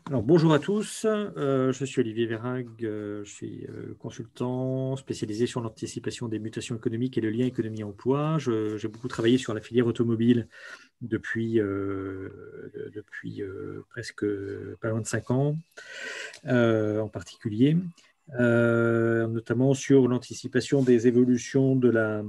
Alors, bonjour à tous, je suis Olivier Vérague, je suis consultant spécialisé sur l'anticipation des mutations économiques et le lien économie-emploi. J'ai beaucoup travaillé sur la filière automobile depuis presque pas loin de 5 ans, en particulier, notamment sur l'anticipation des évolutions de la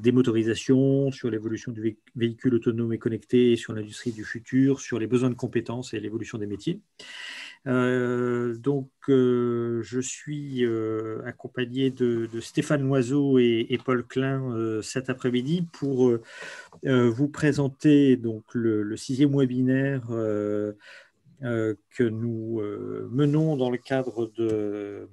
démotorisation, sur l'évolution du véhicule autonome et connecté, sur l'industrie du futur, sur les besoins de compétences et l'évolution des métiers. Je suis accompagné de Stéphane Loiseau et Paul Klein cet après-midi pour vous présenter donc, le 6e webinaire que nous menons dans le cadre de...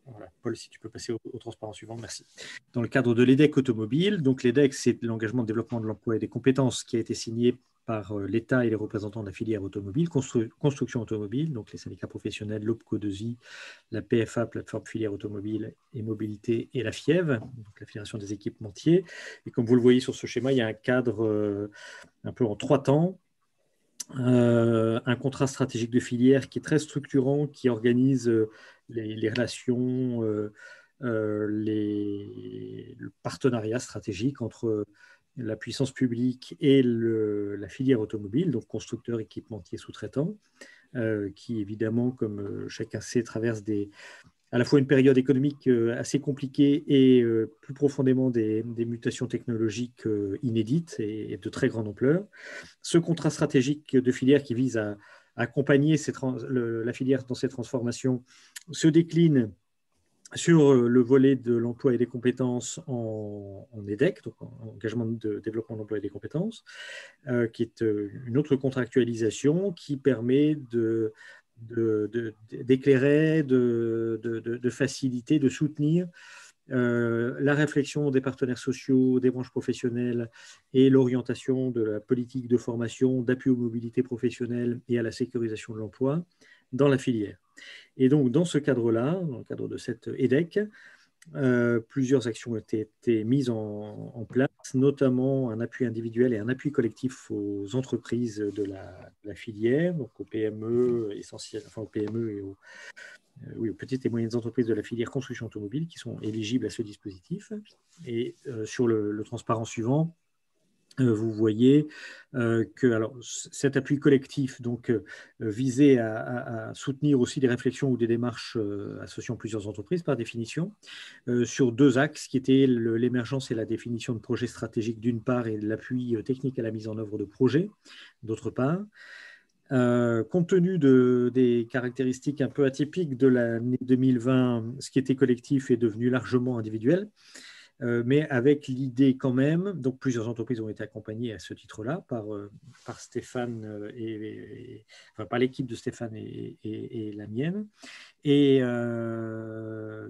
Voilà. Paul, si tu peux passer au transparent suivant, merci. Dans le cadre de l'EDEC automobile, donc l'EDEC, c'est l'engagement de développement de l'emploi et des compétences qui a été signé par l'État et les représentants de la filière automobile, construction automobile, donc les syndicats professionnels, l'OPCO2I, la PFA, plateforme filière automobile et mobilité, et la FIEV, donc la Fédération des équipementiers. Et comme vous le voyez sur ce schéma, il y a un cadre un peu en 3 temps. Un contrat stratégique de filière qui est très structurant, qui organise les relations, le partenariat stratégique entre la puissance publique et la filière automobile, donc constructeurs, équipementiers, sous-traitants, qui évidemment, comme chacun sait, traverse à la fois une période économique assez compliquée et plus profondément des mutations technologiques inédites et de très grande ampleur. Ce contrat stratégique de filière qui vise à accompagner la filière dans ses transformations se décline sur le volet de l'emploi et des compétences en EDEC, donc en engagement de développement de l'emploi et des compétences, qui est une autre contractualisation qui permet d'éclairer, de faciliter, de soutenir la réflexion des partenaires sociaux, des branches professionnelles et l'orientation de la politique de formation, d'appui aux mobilités professionnelles et à la sécurisation de l'emploi dans la filière. Et donc, dans ce cadre-là, dans le cadre de cette EDEC, plusieurs actions ont été mises en place, notamment un appui individuel et un appui collectif aux entreprises de la filière, donc aux PME essentielles, enfin aux PME et aux petites et moyennes entreprises de la filière construction automobile qui sont éligibles à ce dispositif. Et sur le transparent suivant, vous voyez que alors, cet appui collectif visait à soutenir aussi des réflexions ou des démarches associant plusieurs entreprises par définition, sur 2 axes qui étaient l'émergence et la définition de projets stratégiques d'une part et l'appui technique à la mise en œuvre de projets d'autre part. Compte tenu des caractéristiques un peu atypiques de l'année 2020, ce qui était collectif est devenu largement individuel, mais avec l'idée quand même, donc plusieurs entreprises ont été accompagnées à ce titre-là par Stéphane, enfin, par l'équipe de Stéphane et la mienne, et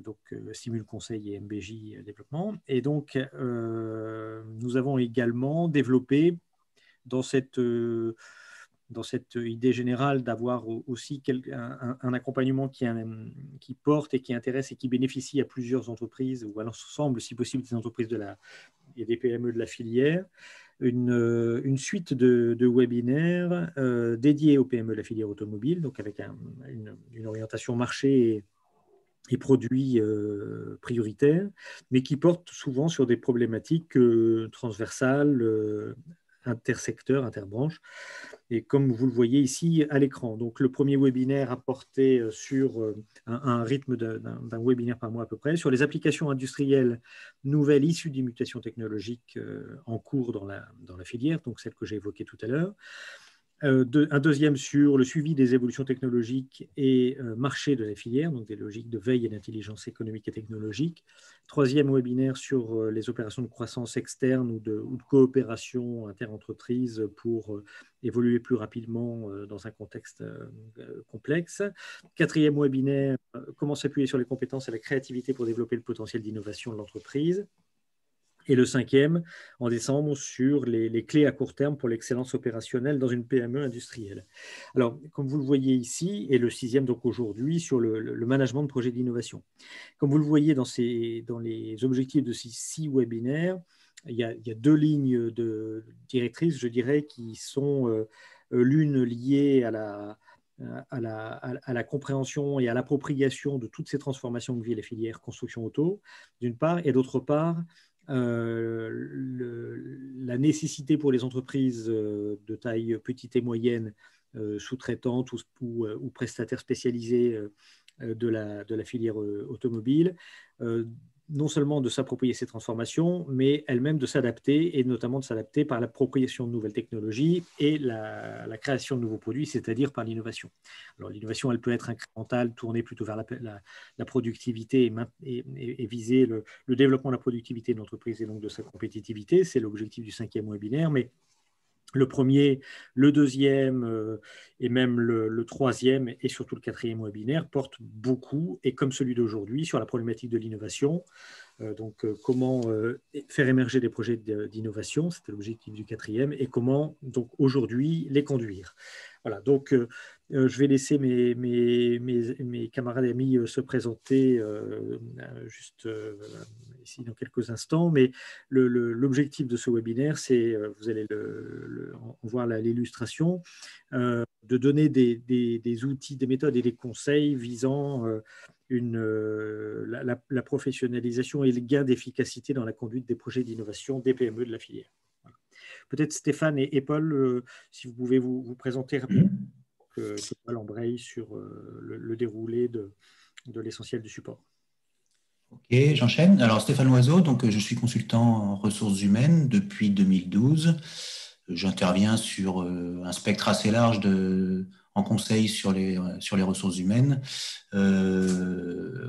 donc Simul Conseil et MBJ Développement. Et donc, nous avons également développé dans cette idée générale d'avoir aussi un accompagnement qui porte et qui intéresse et qui bénéficie à plusieurs entreprises ou à l'ensemble, si possible, des entreprises et des PME de la filière, une suite de webinaires dédiés aux PME de la filière automobile, donc avec une orientation marché et produits prioritaires, mais qui portent souvent sur des problématiques transversales, intersecteurs, interbranches, et comme vous le voyez ici à l'écran. Donc, le premier webinaire a porté sur un rythme d'un webinaire par mois à peu près, sur les applications industrielles nouvelles issues des mutations technologiques en cours dans la filière, donc celle que j'ai évoquée tout à l'heure. Un deuxième sur le suivi des évolutions technologiques et marché de la filière, donc des logiques de veille et d'intelligence économique et technologique. Troisième webinaire sur les opérations de croissance externe ou de coopération inter-entreprise pour évoluer plus rapidement dans un contexte complexe. Quatrième webinaire, comment s'appuyer sur les compétences et la créativité pour développer le potentiel d'innovation de l'entreprise. Et le 5e, en décembre, sur les clés à court terme pour l'excellence opérationnelle dans une PME industrielle. Alors, comme vous le voyez ici, et le 6e, donc aujourd'hui, sur le management de projets d'innovation. Comme vous le voyez dans les objectifs de ces 6 webinaires, il y a 2 lignes directrices, je dirais, qui sont l'une liée à la compréhension et à l'appropriation de toutes ces transformations que vit les filières construction auto, d'une part, et d'autre part, la nécessité pour les entreprises de taille petite et moyenne, sous-traitantes ou prestataires spécialisés de la filière automobile, non seulement de s'approprier ces transformations, mais elles-mêmes de s'adapter, et notamment de s'adapter par l'appropriation de nouvelles technologies et la création de nouveaux produits, c'est-à-dire par l'innovation. Alors l'innovation, elle peut être incrémentale, tournée plutôt vers la productivité et viser le développement de la productivité de l'entreprise et donc de sa compétitivité. C'est l'objectif du 5e webinaire, mais le premier, le deuxième et même le troisième et surtout le 4e webinaire portent beaucoup, et comme celui d'aujourd'hui, sur la problématique de l'innovation. Donc, comment faire émerger des projets d'innovation, c'était l'objectif du 4e, et comment donc aujourd'hui les conduire. Voilà, donc je vais laisser mes camarades et amis se présenter juste ici dans quelques instants, mais l'objectif de ce webinaire, c'est, vous allez en voir l'illustration, de donner des outils, des méthodes et des conseils visant la professionnalisation et le gain d'efficacité dans la conduite des projets d'innovation des PME de la filière. Voilà. Peut-être Stéphane et Paul, si vous pouvez vous présenter rapidement, que Paul embraye sur le déroulé de l'essentiel du support. Ok, j'enchaîne. Alors Stéphane Loiseau, donc je suis consultant en ressources humaines depuis 2012. J'interviens sur un spectre assez large en conseil sur les ressources humaines.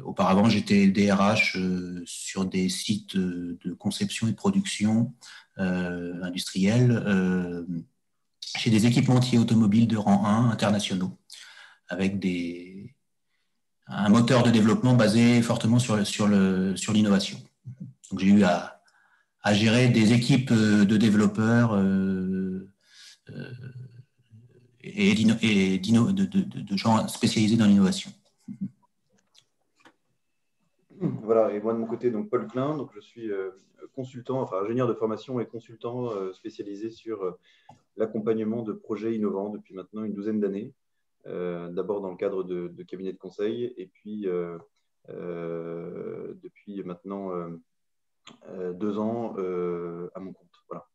Auparavant, j'étais DRH sur des sites de conception et de production industrielle chez des équipementiers automobiles de rang 1 internationaux, avec un moteur de développement basé fortement sur l'innovation. Donc, j'ai eu à gérer des équipes de développeurs et de gens spécialisés dans l'innovation. Voilà, et moi de mon côté, donc Paul Klein, donc je suis consultant, enfin ingénieur de formation et consultant spécialisé sur l'accompagnement de projets innovants depuis maintenant une douzaine d'années. D'abord dans le cadre de cabinets de conseil, et puis depuis maintenant 2 ans à mon compte. Voilà.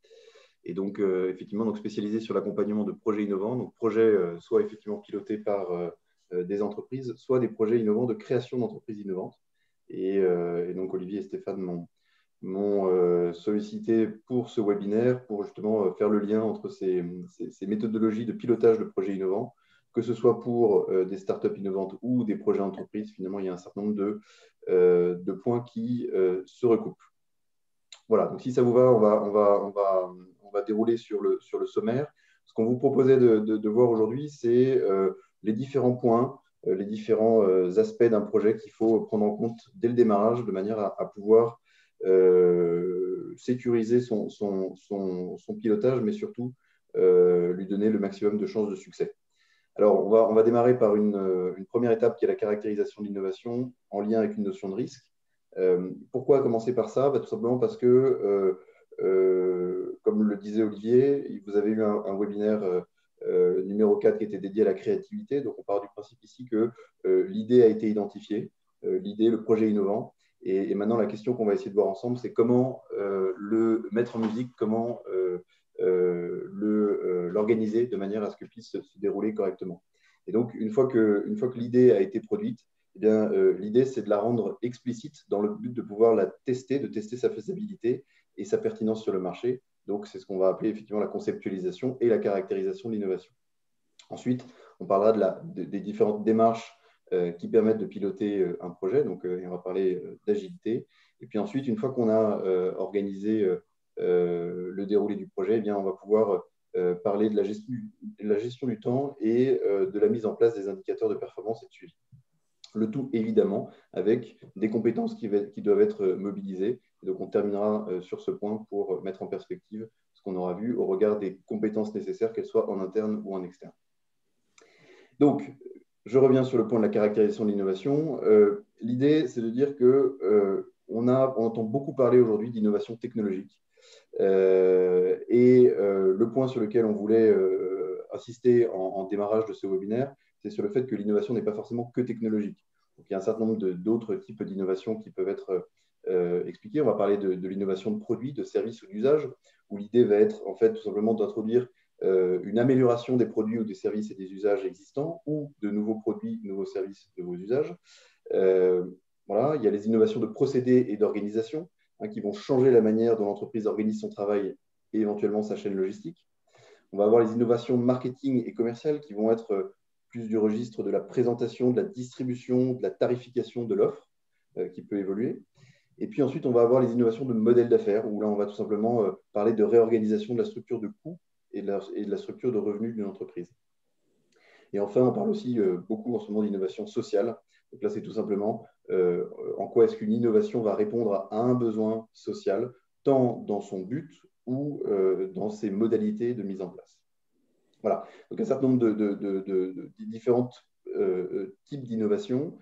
Et donc, effectivement, donc spécialisé sur l'accompagnement de projets innovants, donc projets soit effectivement pilotés par des entreprises, soit des projets innovants de création d'entreprises innovantes. Et donc, Olivier et Stéphane m'ont sollicité pour ce webinaire pour justement faire le lien entre ces méthodologies de pilotage de projets innovants, que ce soit pour des startups innovantes ou des projets entreprises. Finalement, il y a un certain nombre de points qui se recoupent. Voilà, donc si ça vous va, on va dérouler sur le sommaire. Ce qu'on vous proposait de voir aujourd'hui, c'est les différents points, les différents aspects d'un projet qu'il faut prendre en compte dès le démarrage, de manière à pouvoir sécuriser son pilotage, mais surtout lui donner le maximum de chances de succès. Alors, on va démarrer par une première étape qui est la caractérisation de l'innovation en lien avec une notion de risque. Pourquoi commencer par ça? Tout simplement parce que, comme le disait Olivier, vous avez eu un webinaire numéro 4 qui était dédié à la créativité. Donc, on part du principe ici que l'idée a été identifiée, l'idée, le projet innovant. Et maintenant, la question qu'on va essayer de voir ensemble, c'est comment le mettre en musique, comment l'organiser de manière à ce que puisse se dérouler correctement. Et donc, une fois que l'idée a été produite, eh bien, l'idée, c'est de la rendre explicite dans le but de pouvoir la tester, de tester sa faisabilité et sa pertinence sur le marché. Donc, c'est ce qu'on va appeler effectivement la conceptualisation et la caractérisation de l'innovation. Ensuite, on parlera des différentes démarches qui permettent de piloter un projet. Donc, on va parler d'agilité. Et puis ensuite, une fois qu'on a organisé le déroulé du projet, eh bien, on va pouvoir parler de la gestion du temps et de la mise en place des indicateurs de performance et de suivi. Le tout, évidemment, avec des compétences qui doivent être mobilisées. Et donc, on terminera sur ce point pour mettre en perspective ce qu'on aura vu au regard des compétences nécessaires, qu'elles soient en interne ou en externe. Donc, je reviens sur le point de la caractérisation de l'innovation. L'idée, c'est de dire qu'on entend beaucoup parler aujourd'hui d'innovation technologique. Et le point sur lequel on voulait insisté en démarrage de ce webinaire, c'est sur le fait que l'innovation n'est pas forcément que technologique. Donc, il y a un certain nombre d'autres types d'innovations qui peuvent être expliquées. On va parler de l'innovation de produits, de services ou d'usages, où l'idée va être en fait tout simplement d'introduire une amélioration des produits ou des services et des usages existants, ou de nouveaux produits, nouveaux services, nouveaux usages. Voilà. Il y a les innovations de procédés et d'organisation, qui vont changer la manière dont l'entreprise organise son travail et éventuellement sa chaîne logistique. On va avoir les innovations marketing et commerciales qui vont être plus du registre de la présentation, de la distribution, de la tarification de l'offre qui peut évoluer. Et puis ensuite, on va avoir les innovations de modèles d'affaires, où là, on va tout simplement parler de réorganisation de la structure de coûts et de la structure de revenus d'une entreprise. Et enfin, on parle aussi beaucoup en ce moment d'innovation sociale. Donc là, c'est tout simplement en quoi est-ce qu'une innovation va répondre à un besoin social, tant dans son but ou dans ses modalités de mise en place. Voilà, donc un certain nombre de différents types d'innovation.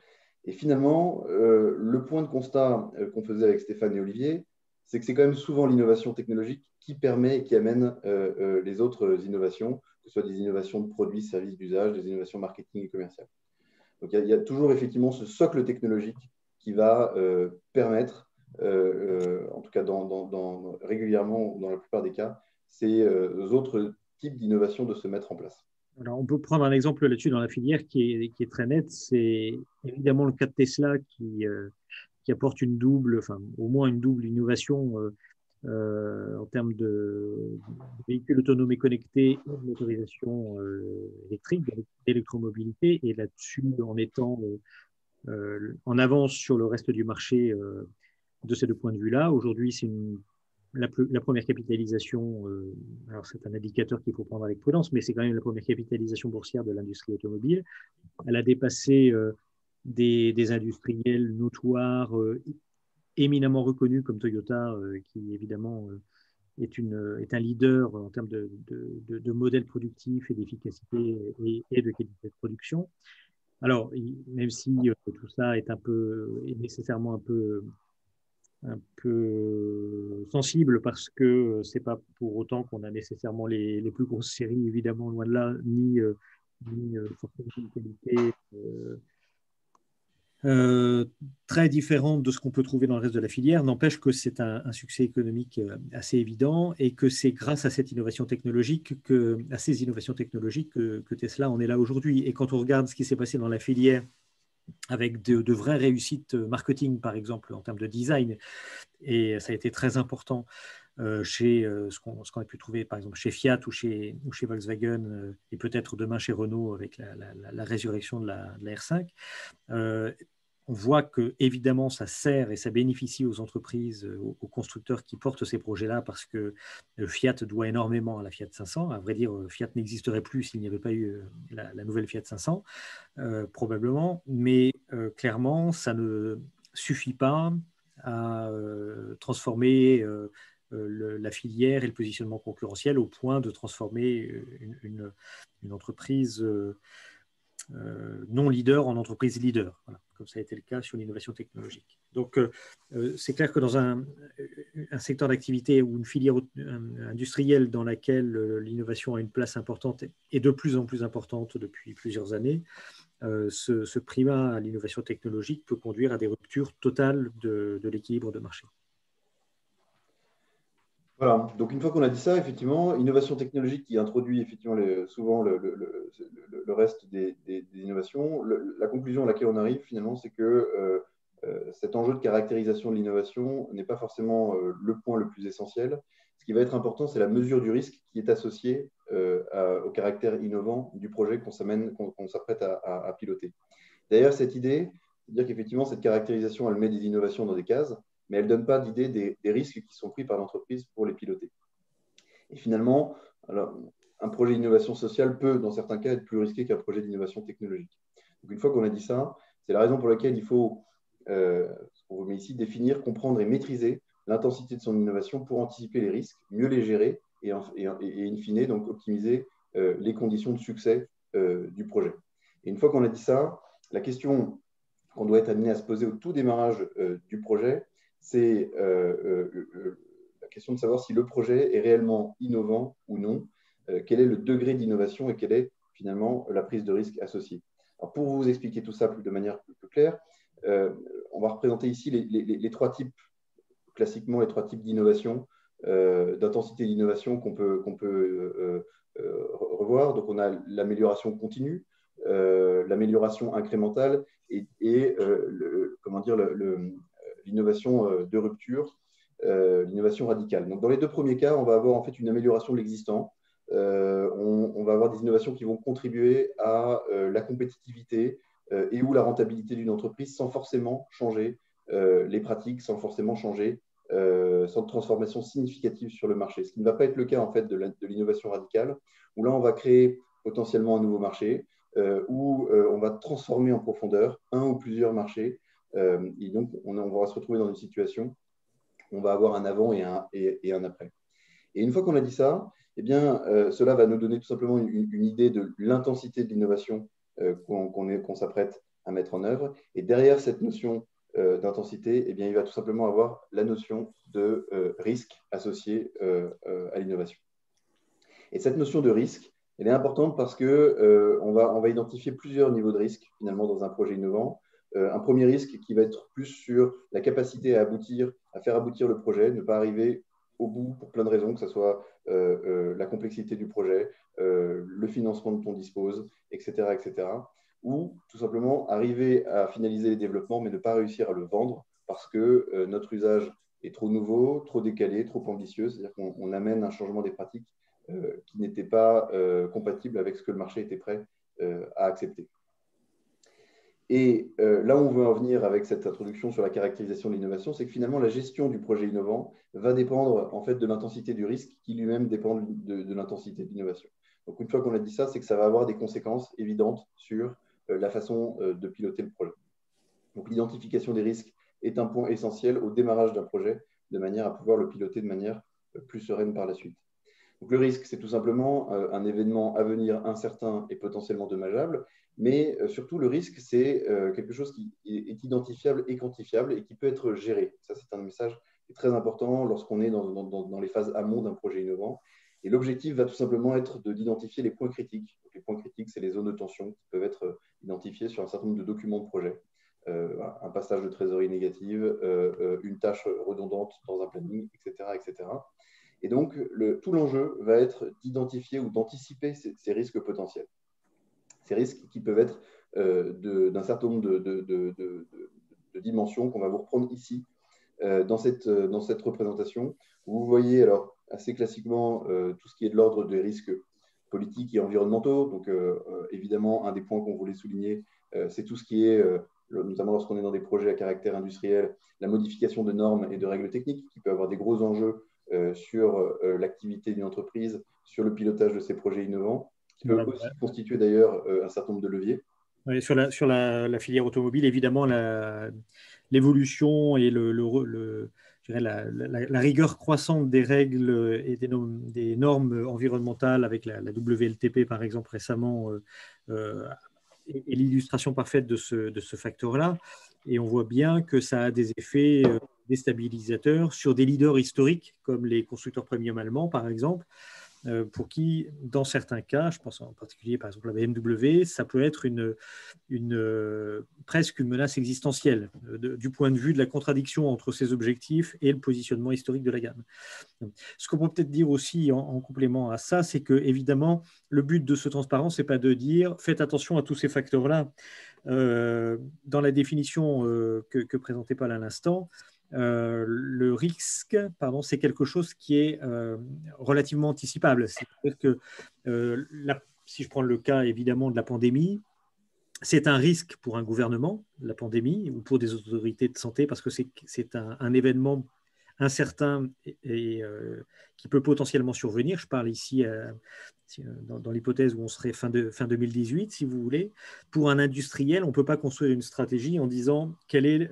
Et finalement, le point de constat qu'on faisait avec Stéphane et Olivier, c'est que c'est quand même souvent l'innovation technologique qui permet et qui amène les autres innovations, que ce soit des innovations de produits, services d'usage, des innovations marketing et commerciales. Donc il y a toujours effectivement ce socle technologique qui va permettre, en tout cas régulièrement, dans la plupart des cas, ces autres types d'innovation de se mettre en place. Alors, on peut prendre un exemple là-dessus dans la filière qui est très net. C'est évidemment le cas de Tesla qui apporte au moins une double innovation en termes de véhicules autonomes et connectés et de motorisation électrique, d'électromobilité, et là-dessus en étant en avance sur le reste du marché de ces deux points de vue-là. Aujourd'hui, c'est la première capitalisation, alors c'est un indicateur qu'il faut prendre avec prudence, mais c'est quand même la première capitalisation boursière de l'industrie automobile. Elle a dépassé des industriels notoires, éminemment reconnus comme Toyota, qui évidemment est un leader en termes de modèle productif et d'efficacité et de qualité de production. Alors, même si tout ça est nécessairement un peu sensible, parce que c'est pas pour autant qu'on a nécessairement les plus grosses séries, évidemment, loin de là, ni forcément une qualité très différente de ce qu'on peut trouver dans le reste de la filière. N'empêche que c'est un succès économique assez évident, et que c'est grâce à ces innovations technologiques que Tesla en est là aujourd'hui. Et quand on regarde ce qui s'est passé dans la filière avec de vraies réussites marketing, par exemple, en termes de design, et ça a été très important chez ce qu'on a pu trouver, par exemple, chez Fiat ou chez Volkswagen, et peut-être demain chez Renault avec la résurrection de la R5. On voit que évidemment ça sert et ça bénéficie aux entreprises, aux constructeurs qui portent ces projets-là, parce que Fiat doit énormément à la Fiat 500. À vrai dire, Fiat n'existerait plus s'il n'y avait pas eu la nouvelle Fiat 500, probablement. Mais clairement, ça ne suffit pas à transformer la filière et le positionnement concurrentiel au point de transformer une entreprise non leader en entreprise leader, voilà, comme ça a été le cas sur l'innovation technologique. Donc, c'est clair que dans un secteur d'activité ou une filière industrielle dans laquelle l'innovation a une place importante et de plus en plus importante depuis plusieurs années, ce primat à l'innovation technologique peut conduire à des ruptures totales de l'équilibre de marché. Voilà, donc une fois qu'on a dit ça, effectivement, innovation technologique qui introduit effectivement souvent le reste des innovations. La conclusion à laquelle on arrive finalement, c'est que cet enjeu de caractérisation de l'innovation n'est pas forcément le point le plus essentiel. Ce qui va être important, c'est la mesure du risque qui est associée au caractère innovant du projet qu'on s'apprête à piloter. D'ailleurs, cette idée, c'est-à-dire qu'effectivement, cette caractérisation, elle met des innovations dans des cases, mais elle ne donne pas d'idée des risques qui sont pris par l'entreprise pour les piloter. Et finalement, alors, un projet d'innovation sociale peut, dans certains cas, être plus risqué qu'un projet d'innovation technologique. Donc, une fois qu'on a dit ça, c'est la raison pour laquelle il faut, ce qu'on vous met ici, définir, comprendre et maîtriser l'intensité de son innovation pour anticiper les risques, mieux les gérer et in fine, donc optimiser les conditions de succès du projet. Et une fois qu'on a dit ça, la question qu'on doit être amené à se poser au tout démarrage du projet, c'est la question de savoir si le projet est réellement innovant ou non, quel est le degré d'innovation et quelle est finalement la prise de risque associée. Alors, pour vous expliquer tout ça de manière plus claire, on va représenter ici les trois types, classiquement les trois types d'innovation, d'intensité d'innovation qu'on peut revoir. Donc, on a l'amélioration continue, l'amélioration incrémentale et l'innovation de rupture, l'innovation radicale. Donc, dans les deux premiers cas, on va avoir en fait une amélioration de l'existant. On va avoir des innovations qui vont contribuer à la compétitivité et ou la rentabilité d'une entreprise sans forcément changer les pratiques, sans forcément changer, sans transformation significative sur le marché. Ce qui ne va pas être le cas en fait de l'innovation radicale, où là on va créer potentiellement un nouveau marché, où on va transformer en profondeur un ou plusieurs marchés, et donc on va se retrouver dans une situation où on va avoir un avant et un après. Et une fois qu'on a dit ça, eh bien, cela va nous donner tout simplement une idée de l'intensité de l'innovation qu'on s'apprête à mettre en œuvre. Et derrière cette notion d'intensité, eh bien, il va tout simplement avoir la notion de risque associé à l'innovation. Et cette notion de risque, elle est importante parce qu'on va identifier plusieurs niveaux de risque finalement dans un projet innovant. Un premier risque qui va être plus sur la capacité à faire aboutir le projet, ne pas arriver au bout pour plein de raisons, que ce soit la complexité du projet, le financement dont on dispose, etc., etc. Ou tout simplement arriver à finaliser les développements, mais ne pas réussir à le vendre parce que notre usage est trop nouveau, trop décalé, trop ambitieux, c'est-à-dire qu'on amène un changement des pratiques qui n'était pas compatible avec ce que le marché était prêt à accepter. Et là où on veut en venir avec cette introduction sur la caractérisation de l'innovation, c'est que finalement, la gestion du projet innovant va dépendre en fait de l'intensité du risque qui lui-même dépend de l'intensité de l'innovation. Donc, une fois qu'on a dit ça, c'est que ça va avoir des conséquences évidentes sur la façon de piloter le projet. Donc, l'identification des risques est un point essentiel au démarrage d'un projet, de manière à pouvoir le piloter de manière plus sereine par la suite. Donc, le risque, c'est tout simplement un événement à venir incertain et potentiellement dommageable, mais surtout, le risque, c'est quelque chose qui est identifiable et quantifiable et qui peut être géré. Ça, c'est un message qui est très important lorsqu'on est dans les phases amont d'un projet innovant. Et l'objectif va tout simplement être d'identifier les points critiques. Donc, les points critiques, c'est les zones de tension qui peuvent être identifiées sur un certain nombre de documents de projet. Un passage de trésorerie négative, une tâche redondante dans un planning, etc., etc. Et donc, tout l'enjeu va être d'identifier ou d'anticiper ces risques potentiels. Ces risques qui peuvent être d'un certain nombre de dimensions qu'on va vous reprendre ici dans cette représentation. Vous voyez alors assez classiquement tout ce qui est de l'ordre des risques politiques et environnementaux. Donc, évidemment, un des points qu'on voulait souligner, c'est tout ce qui est, notamment lorsqu'on est dans des projets à caractère industriel, la modification de normes et de règles techniques qui peut avoir des gros enjeux sur l'activité d'une entreprise, sur le pilotage de ses projets innovants, qui peuvent aussi constituer d'ailleurs un certain nombre de leviers. Oui, sur la filière automobile, évidemment, l'évolution et la rigueur croissante des règles et des normes environnementales avec la WLTP, par exemple, récemment, est l'illustration parfaite de ce facteur-là. Et on voit bien que ça a des effets déstabilisateurs sur des leaders historiques, comme les constructeurs premium allemands, par exemple, pour qui, dans certains cas, je pense en particulier par exemple la BMW, ça peut être presque une menace existentielle du point de vue de la contradiction entre ses objectifs et le positionnement historique de la gamme. Ce qu'on peut peut-être dire aussi en complément à ça, c'est que évidemment, le but de ce transparent, c'est pas de dire faites attention à tous ces facteurs-là. Dans la définition que présentait Paul à l'instant, le risque, c'est quelque chose qui est relativement anticipable. C'est-à-dire que si je prends le cas évidemment de la pandémie, c'est un risque pour un gouvernement, la pandémie, ou pour des autorités de santé, parce que c'est un événement incertain et qui peut potentiellement survenir. Je parle ici dans l'hypothèse où on serait fin 2018, si vous voulez. Pour un industriel, on ne peut pas construire une stratégie en disant quelle est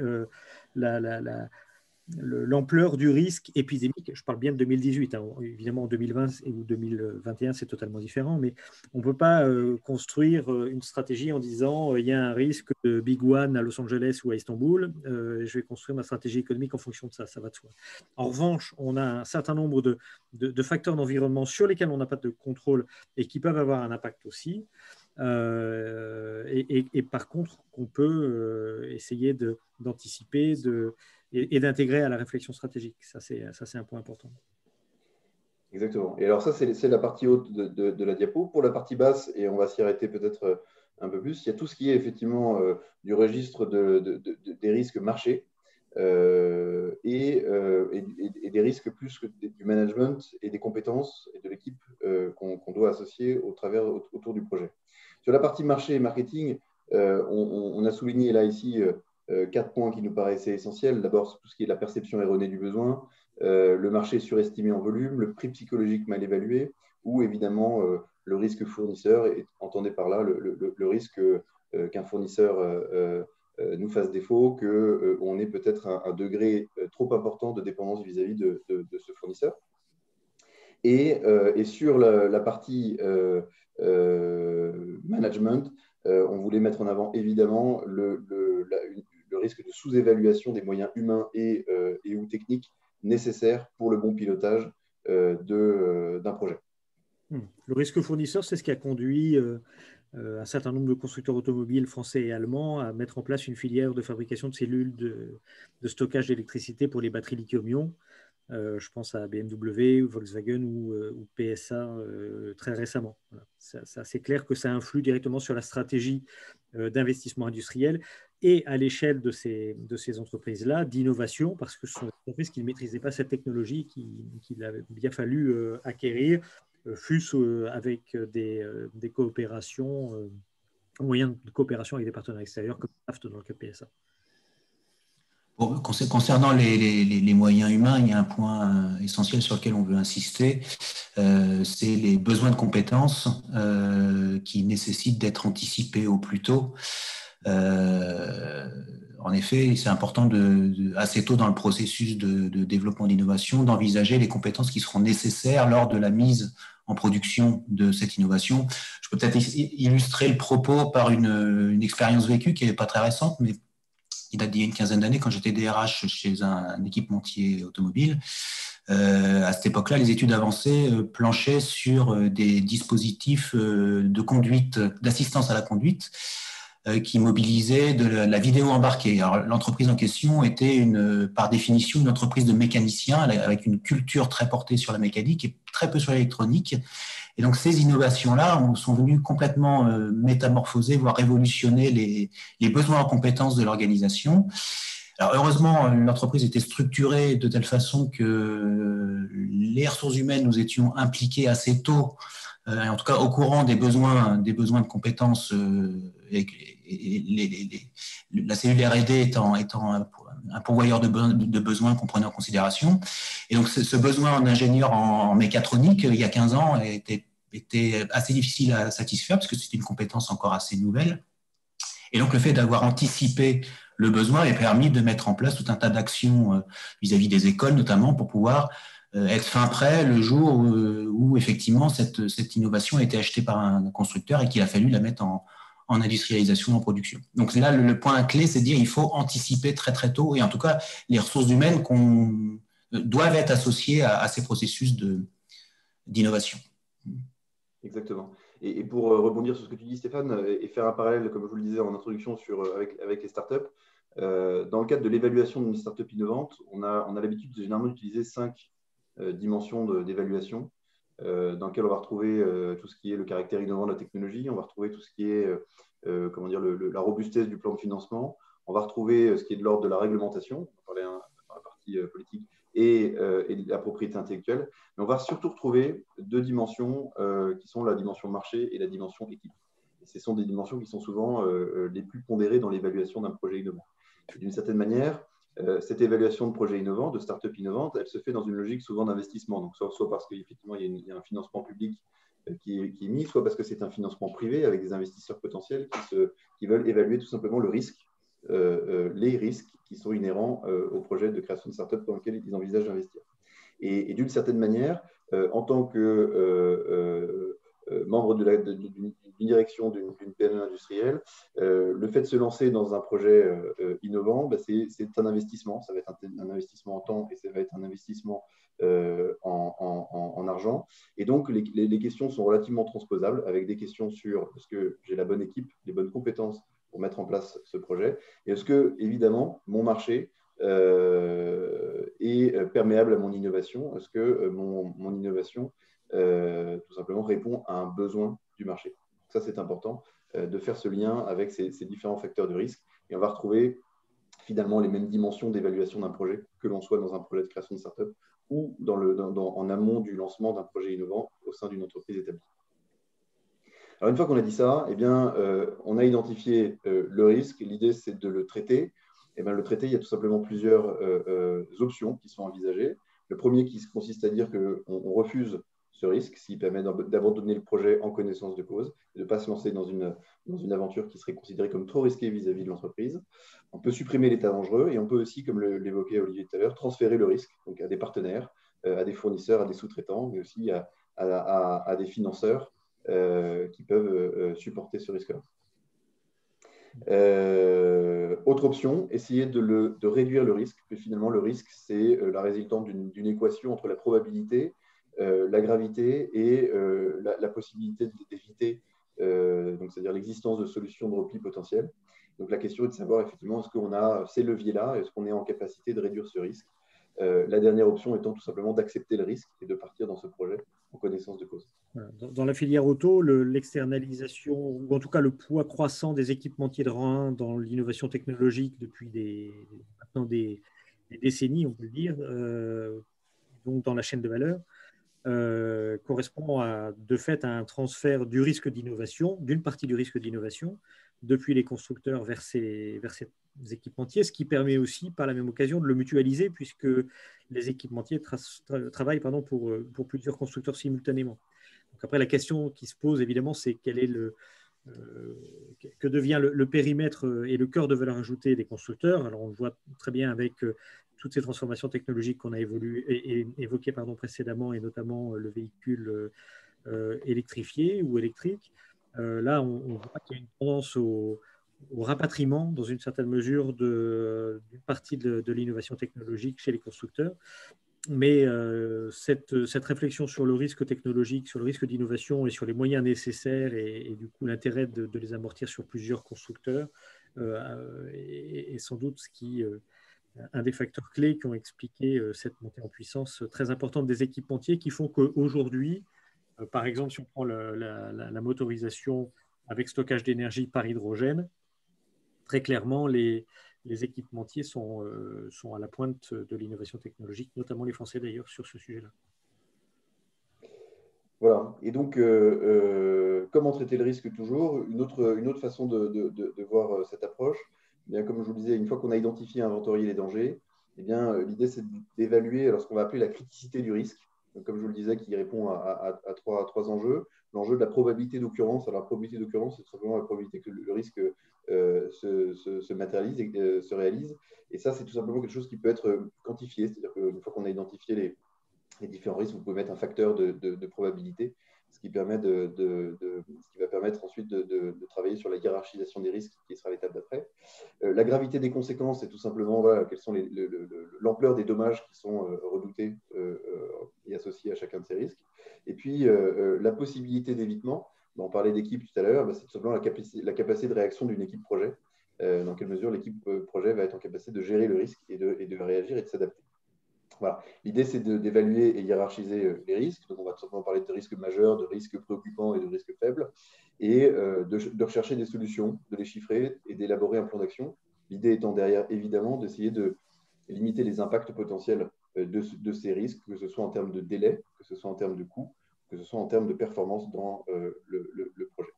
l'ampleur du risque épidémique. Je parle bien de 2018, hein. Évidemment en 2020 ou 2021 c'est totalement différent, mais on ne peut pas construire une stratégie en disant il y a un risque de Big One à Los Angeles ou à Istanbul, je vais construire ma stratégie économique en fonction de ça, ça va de soi. En revanche, on a un certain nombre de facteurs d'environnement sur lesquels on n'a pas de contrôle et qui peuvent avoir un impact aussi. Et par contre, qu'on peut essayer d'anticiper et d'intégrer à la réflexion stratégique. Ça, c'est un point important. Exactement. Et alors ça, c'est la partie haute de la diapo. Pour la partie basse, et on va s'y arrêter peut-être un peu plus, il y a tout ce qui est effectivement du registre des risques marchés et des risques plus que du management et des compétences et de l'équipe qu'on doit associer autour du projet. Sur la partie marché et marketing, on a souligné là ici 4 points qui nous paraissaient essentiels. D'abord, tout ce qui est la perception erronée du besoin, le marché surestimé en volume, le prix psychologique mal évalué, ou évidemment le risque fournisseur, et entendez par là le risque qu'un fournisseur nous fasse défaut, qu'on ait peut-être un degré trop important de dépendance vis-à-vis de ce fournisseur. Et sur la partie management, on voulait mettre en avant évidemment le risque de sous-évaluation des moyens humains et ou techniques nécessaires pour le bon pilotage d'un projet. Le risque fournisseur, c'est ce qui a conduit un certain nombre de constructeurs automobiles français et allemands à mettre en place une filière de fabrication de cellules de stockage d'électricité pour les batteries lithium-ion. Je pense à BMW, Volkswagen ou PSA très récemment. Voilà. C'est clair que ça influe directement sur la stratégie d'investissement industriel et à l'échelle de ces entreprises-là, d'innovation, parce que ce sont des entreprises qui ne maîtrisaient pas cette technologie qu'il a bien fallu acquérir, fût-ce avec des coopérations, moyens de coopération avec des partenaires extérieurs, comme AFT dans le cas de PSA. Bon, concernant les moyens humains, il y a un point essentiel sur lequel on veut insister, c'est les besoins de compétences qui nécessitent d'être anticipés au plus tôt. En effet, c'est important assez tôt dans le processus de développement d'innovation d'envisager les compétences qui seront nécessaires lors de la mise en production de cette innovation. Je peux peut-être illustrer le propos par une expérience vécue qui n'est pas très récente, mais qui date d'il y a une quinzaine d'années, quand j'étais DRH chez un équipementier automobile. À cette époque-là, les études avancées planchaient sur des dispositifs de conduite, d'assistance à la conduite, qui mobilisaient de la vidéo embarquée. Alors, l'entreprise en question était par définition une entreprise de mécaniciens avec une culture très portée sur la mécanique et très peu sur l'électronique. Et donc, ces innovations-là sont venues complètement métamorphoser, voire révolutionner les besoins en compétences de l'organisation. Alors, heureusement, l'entreprise était structurée de telle façon que les ressources humaines, nous étions impliqués assez tôt, en tout cas au courant des besoins de compétences, la cellule R&D étant un pourvoyeur de besoins qu'on prenait en considération. Et donc, ce besoin en ingénieur en mécatronique, il y a 15 ans, était assez difficile à satisfaire parce que c'était une compétence encore assez nouvelle. Et donc, le fait d'avoir anticipé le besoin a permis de mettre en place tout un tas d'actions vis-à-vis des écoles, notamment pour pouvoir être fin prêt le jour où effectivement cette innovation a été achetée par un constructeur et qu'il a fallu la mettre en industrialisation, en production. Donc là, le point clé, c'est de dire qu'il faut anticiper très très tôt, et en tout cas, les ressources humaines doivent être associées à ces processus d'innovation. Exactement. Et pour rebondir sur ce que tu dis, Stéphane, et faire un parallèle, comme je vous le disais en introduction, avec les startups, dans le cadre de l'évaluation d'une startup innovante, on a l'habitude de généralement utiliser 5 dimensions d'évaluation, dans lesquelles on va retrouver tout ce qui est le caractère innovant de la technologie, on va retrouver tout ce qui est la robustesse du plan de financement, on va retrouver ce qui est de l'ordre de la réglementation, on va parler dans la partie politique, et de la propriété intellectuelle. Mais on va surtout retrouver 2 dimensions qui sont la dimension marché et la dimension équipe. Et ce sont des dimensions qui sont souvent les plus pondérées dans l'évaluation d'un projet innovant. D'une certaine manière, cette évaluation de projet innovant, de start-up innovante, elle se fait dans une logique souvent d'investissement. Donc, soit parce qu'effectivement, il y a un financement public qui est mis, soit parce que c'est un financement privé avec des investisseurs potentiels qui veulent évaluer tout simplement le risque les risques qui sont inhérents au projet de création de start-up dans lequel ils envisagent d'investir. Et d'une certaine manière, en tant que membre d'une direction d'une PME industrielle, le fait de se lancer dans un projet innovant, c'est un investissement. Ça va être un investissement en temps et ça va être un investissement en argent. Et donc, les questions sont relativement transposables avec des questions sur est-ce que j'ai la bonne équipe, les bonnes compétences pour mettre en place ce projet, et est-ce que, évidemment, mon marché est perméable à mon innovation, est-ce que mon innovation tout simplement répond à un besoin du marché. Donc ça, c'est important de faire ce lien avec ces différents facteurs de risque, et on va retrouver finalement les mêmes dimensions d'évaluation d'un projet, que l'on soit dans un projet de création de start-up ou en amont du lancement d'un projet innovant au sein d'une entreprise établie. Alors, une fois qu'on a dit ça, eh bien, on a identifié le risque. L'idée, c'est de le traiter. Eh bien, le traiter, il y a tout simplement plusieurs options qui sont envisagées. Le premier qui consiste à dire qu'on refuse ce risque s'il permet d'abandonner le projet en connaissance de cause et de ne pas se lancer dans une aventure qui serait considérée comme trop risquée vis-à-vis de l'entreprise. On peut supprimer l'état dangereux et on peut aussi, comme l'évoquait Olivier tout à l'heure, transférer le risque donc à des partenaires, à des fournisseurs, à des sous-traitants, mais aussi à des financeurs qui peuvent supporter ce risque-là. Autre option, essayer de réduire le risque, parce que finalement le risque c'est la résultante d'une équation entre la probabilité, la gravité et la possibilité d'éviter, c'est-à-dire l'existence de solutions de repli potentielles. Donc la question est de savoir effectivement est-ce qu'on a ces leviers-là, est-ce qu'on est en capacité de réduire ce risque. La dernière option étant tout simplement d'accepter le risque et de partir dans ce projet en connaissance de cause. Dans la filière auto, l'externalisation, ou en tout cas le poids croissant des équipementiers de rang 1 dans l'innovation technologique depuis maintenant des décennies, on peut le dire, donc dans la chaîne de valeur, correspond de fait à un transfert du risque d'innovation, d'une partie du risque d'innovation, depuis les constructeurs vers ces équipementiers, ce qui permet aussi, par la même occasion, de le mutualiser, puisque les équipementiers travaillent pour plusieurs constructeurs simultanément. Donc après, la question qui se pose, évidemment, c'est que devient le périmètre et le cœur de valeur ajoutée des constructeurs. Alors, on le voit très bien avec toutes ces transformations technologiques qu'on a évoquées précédemment, et notamment le véhicule électrifié ou électrique. Là, on voit qu'il y a une tendance au rapatriement, dans une certaine mesure, d'une partie de l'innovation technologique chez les constructeurs. Mais cette réflexion sur le risque technologique, sur le risque d'innovation et sur les moyens nécessaires et du coup l'intérêt de les amortir sur plusieurs constructeurs est sans doute un des facteurs clés qui ont expliqué cette montée en puissance très importante des équipementiers qui font qu'aujourd'hui, par exemple, si on prend la motorisation avec stockage d'énergie par hydrogène, très clairement, les équipementiers sont à la pointe de l'innovation technologique, notamment les Français d'ailleurs, sur ce sujet-là. Voilà. Et donc, comment traiter le risque toujours? Une autre façon de voir cette approche, eh bien, comme je vous le disais, une fois qu'on a identifié, inventorié les dangers, eh bien, l'idée, c'est d'évaluer ce qu'on va appeler la criticité du risque. Donc, comme je vous le disais, qui répond à trois enjeux. L'enjeu de la probabilité d'occurrence. Alors, la probabilité d'occurrence, c'est tout simplement la probabilité que le risque se matérialise et se réalise. Et ça, c'est tout simplement quelque chose qui peut être quantifié. C'est-à-dire qu'une fois qu'on a identifié les différents risques, vous pouvez mettre un facteur de probabilité, ce qui va permettre ensuite de travailler sur la hiérarchisation des risques, qui sera l'étape d'après. La gravité des conséquences, c'est tout simplement quelles sont l'ampleur des dommages qui sont redoutés et associés à chacun de ces risques. Et puis, la possibilité d'évitement, on parlait d'équipe tout à l'heure, c'est tout simplement la capacité de réaction d'une équipe projet. Dans quelle mesure l'équipe projet va être en capacité de gérer le risque et de réagir et de s'adapter. Voilà. L'idée, c'est d'évaluer et hiérarchiser les risques. Donc, on va tout simplement parler de risques majeurs, de risques préoccupants et de risques faibles, et de rechercher des solutions, de les chiffrer et d'élaborer un plan d'action. L'idée étant derrière, évidemment, d'essayer de limiter les impacts potentiels de ces risques, que ce soit en termes de délai, que ce soit en termes de coût, que ce soit en termes de performance dans le projet.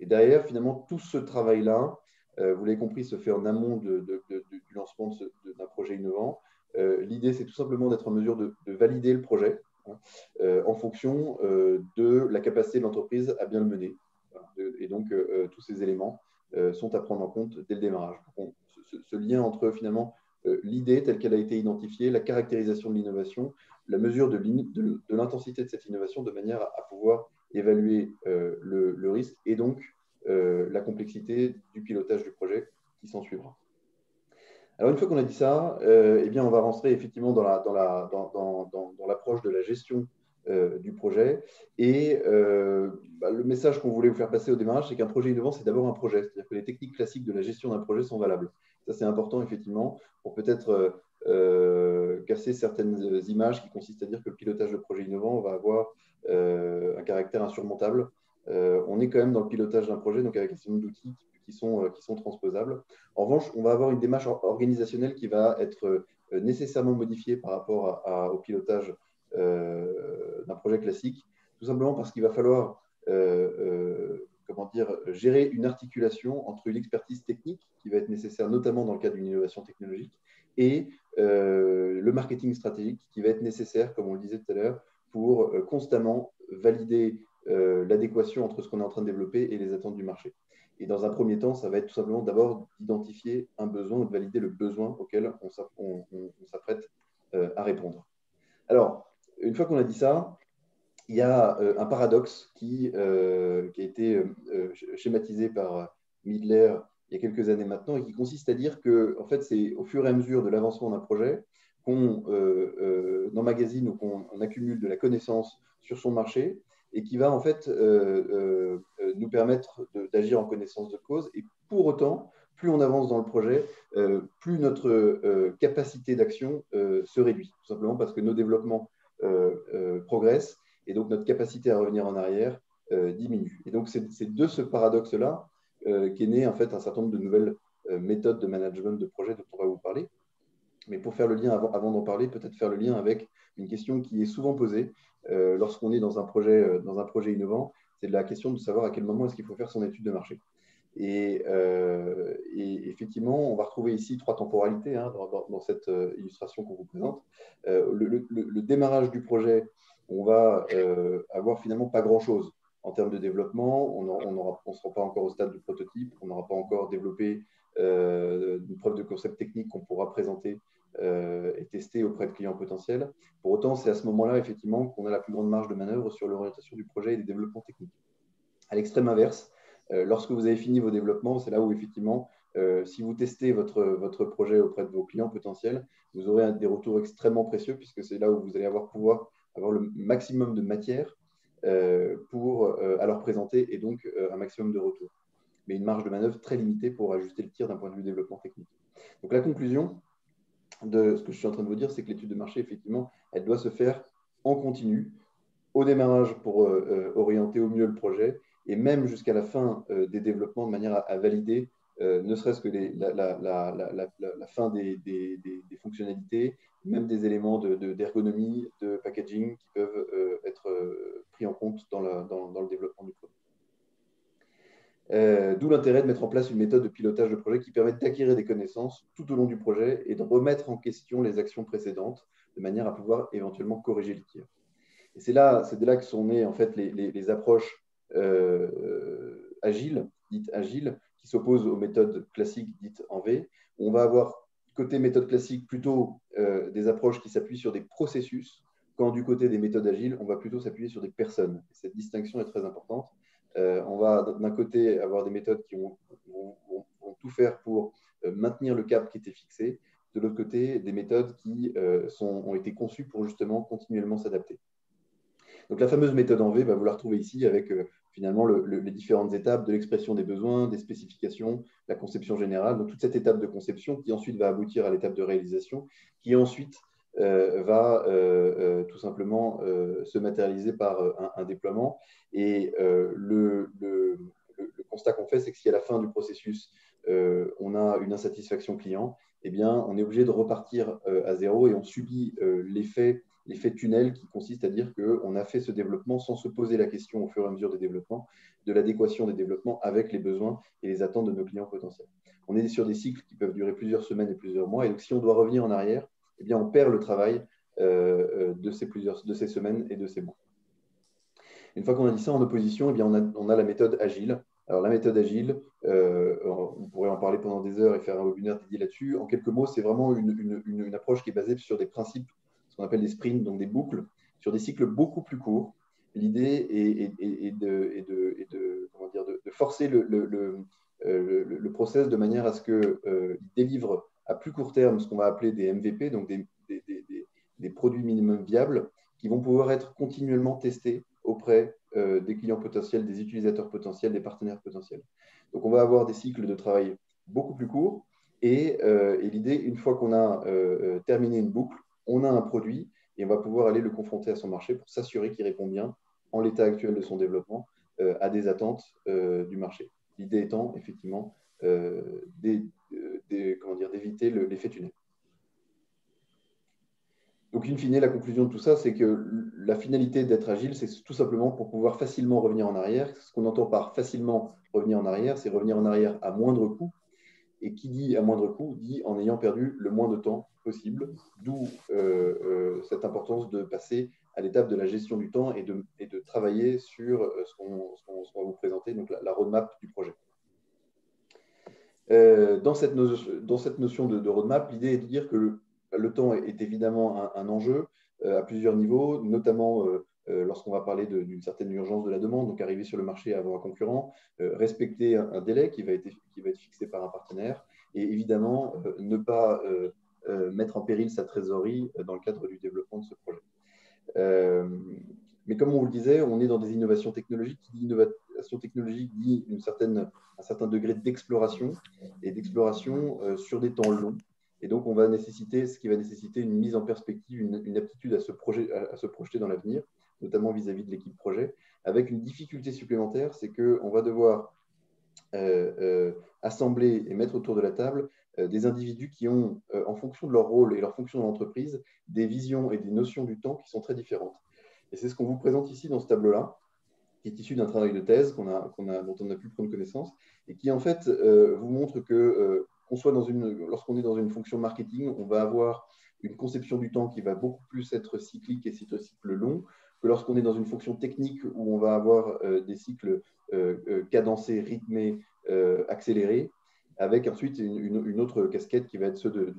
Et derrière, finalement, tout ce travail-là, vous l'avez compris, se fait en amont du lancement d'un projet innovant. L'idée, c'est tout simplement d'être en mesure de valider le projet en fonction de la capacité de l'entreprise à bien le mener. Voilà. Et donc, tous ces éléments sont à prendre en compte dès le démarrage. Ce lien entre finalement l'idée telle qu'elle a été identifiée, la caractérisation de l'innovation, la mesure de l'intensité de cette innovation de manière à pouvoir évaluer le risque et donc la complexité du pilotage du projet qui s'en suivra. Alors, une fois qu'on a dit ça, eh bien, on va rentrer effectivement dans l'approche de la gestion du projet. Et le message qu'on voulait vous faire passer au démarrage, c'est qu'un projet innovant, c'est d'abord un projet. C'est-à-dire que les techniques classiques de la gestion d'un projet sont valables. Ça, c'est important, effectivement, pour peut-être casser certaines images qui consistent à dire que le pilotage de projet innovant va avoir un caractère insurmontable. On est quand même dans le pilotage d'un projet, donc avec un certain nombre d'outils qui sont transposables. En revanche, on va avoir une démarche organisationnelle qui va être nécessairement modifiée par rapport au pilotage d'un projet classique, tout simplement parce qu'il va falloir gérer une articulation entre une expertise technique qui va être nécessaire, notamment dans le cadre d'une innovation technologique, et le marketing stratégique qui va être nécessaire, comme on le disait tout à l'heure, pour constamment valider l'adéquation entre ce qu'on est en train de développer et les attentes du marché. Et dans un premier temps, ça va être tout simplement d'abord d'identifier un besoin ou de valider le besoin auquel on s'apprête à répondre. Alors, une fois qu'on a dit ça, il y a un paradoxe qui a été schématisé par Midler il y a quelques années maintenant et qui consiste à dire que, en fait, c'est au fur et à mesure de l'avancement d'un projet qu'on emmagasine ou qu'on accumule de la connaissance sur son marché et qui va en fait nous permettre d'agir en connaissance de cause. Et pour autant, plus on avance dans le projet, plus notre capacité d'action se réduit, tout simplement parce que nos développements progressent et donc notre capacité à revenir en arrière diminue. Et donc c'est de ce paradoxe-là qu'est né en fait un certain nombre de nouvelles méthodes de management de projet dont on va vous parler. Mais pour faire le lien, avant d'en parler, peut-être faire le lien avec une question qui est souvent posée lorsqu'on est dans un projet innovant, c'est la question de savoir à quel moment est-ce qu'il faut faire son étude de marché. Et effectivement, on va retrouver ici 3 temporalités dans cette illustration qu'on vous présente. Le démarrage du projet, on va avoir finalement pas grand-chose en termes de développement. On ne sera pas encore au stade du prototype, on n'aura pas encore développé une preuve de concept technique qu'on pourra présenter et tester auprès de clients potentiels. Pour autant, c'est à ce moment-là, effectivement, qu'on a la plus grande marge de manœuvre sur l'orientation du projet et des développements techniques. À l'extrême inverse, lorsque vous avez fini vos développements, c'est là où, effectivement, si vous testez votre projet auprès de vos clients potentiels, vous aurez des retours extrêmement précieux puisque c'est là où vous allez pouvoir avoir le maximum de matière à leur présenter et donc un maximum de retours. Mais une marge de manœuvre très limitée pour ajuster le tir d'un point de vue développement technique. Donc la conclusion de ce que je suis en train de vous dire, c'est que l'étude de marché, effectivement, elle doit se faire en continu, au démarrage pour orienter au mieux le projet, et même jusqu'à la fin des développements de manière à valider ne serait-ce que la fin des fonctionnalités, même des éléments d'ergonomie, de packaging qui peuvent être pris en compte dans le développement du produit. D'où l'intérêt de mettre en place une méthode de pilotage de projet qui permette d'acquérir des connaissances tout au long du projet et de remettre en question les actions précédentes de manière à pouvoir éventuellement corriger le tir. Et c'est de là que sont nées en fait les approches agiles, dites agiles, qui s'opposent aux méthodes classiques dites en V. On va avoir côté méthode classique plutôt des approches qui s'appuient sur des processus, quand du côté des méthodes agiles, on va plutôt s'appuyer sur des personnes. Cette distinction est très importante. On va d'un côté avoir des méthodes qui vont tout faire pour maintenir le cap qui était fixé. De l'autre côté, des méthodes qui ont été conçues pour justement continuellement s'adapter. Donc la fameuse méthode en V, vous la retrouvez ici avec finalement les différentes étapes de l'expression des besoins, des spécifications, la conception générale. Donc toute cette étape de conception qui ensuite va aboutir à l'étape de réalisation, qui ensuite va tout simplement se matérialiser par un déploiement. Et le constat qu'on fait, c'est que si à la fin du processus, on a une insatisfaction client, eh bien, on est obligé de repartir à zéro et on subit l'effet tunnel qui consiste à dire qu'on a fait ce développement sans se poser la question au fur et à mesure des développements, de l'adéquation des développements avec les besoins et les attentes de nos clients potentiels. On est sur des cycles qui peuvent durer plusieurs semaines et plusieurs mois. Et donc, si on doit revenir en arrière, eh bien, on perd le travail de ces semaines et de ces mois. Une fois qu'on a dit ça en opposition, eh bien, on a la méthode agile Alors, la méthode agile, on pourrait en parler pendant des heures et faire un webinaire dédié là-dessus. En quelques mots, c'est vraiment une approche qui est basée sur des principes, ce qu'on appelle des sprints, donc des boucles, sur des cycles beaucoup plus courts. L'idée est de forcer le process de manière à ce qu'il délivre à plus court terme ce qu'on va appeler des MVP, donc des produits minimum viables, qui vont pouvoir être continuellement testés auprès des clients potentiels, des utilisateurs potentiels, des partenaires potentiels. Donc, on va avoir des cycles de travail beaucoup plus courts. Et l'idée, une fois qu'on a terminé une boucle, on a un produit et on va pouvoir aller le confronter à son marché pour s'assurer qu'il répond bien, en l'état actuel de son développement, à des attentes du marché. L'idée étant, effectivement, d'éviter l'effet tunnel. Donc, in fine, la conclusion de tout ça, c'est que la finalité d'être agile, c'est tout simplement pour pouvoir facilement revenir en arrière. Ce qu'on entend par facilement revenir en arrière, c'est revenir en arrière à moindre coût. Et qui dit à moindre coût, dit en ayant perdu le moins de temps possible, d'où cette importance de passer à l'étape de la gestion du temps et de travailler sur ce qu'on va vous présenter, donc la roadmap du projet. Dans cette notion de roadmap, l'idée est de dire que le temps est évidemment un enjeu à plusieurs niveaux, notamment lorsqu'on va parler d'une certaine urgence de la demande, donc arriver sur le marché avant un concurrent, respecter un délai qui va être fixé par un partenaire, et évidemment ne pas mettre en péril sa trésorerie dans le cadre du développement de ce projet. Mais comme on vous le disait, on est dans des innovations technologiques. Qui dit innovation technologique dit un certain degré d'exploration et d'exploration sur des temps longs. Et donc, ce qui va nécessiter une mise en perspective, une aptitude à se projeter dans l'avenir, notamment vis-à-vis de l'équipe projet, avec une difficulté supplémentaire, c'est qu'on va devoir assembler et mettre autour de la table des individus qui ont, en fonction de leur rôle et leur fonction dans l'entreprise, des visions et des notions du temps qui sont très différentes. Et c'est ce qu'on vous présente ici dans ce tableau-là, qui est issu d'un travail de thèse dont on a pu prendre connaissance, et qui en fait vous montre que lorsqu'on est dans une fonction marketing, on va avoir une conception du temps qui va beaucoup plus être cyclique et cycle long, que lorsqu'on est dans une fonction technique où on va avoir des cycles cadencés, rythmés, accélérés, avec ensuite une autre casquette qui va être ceux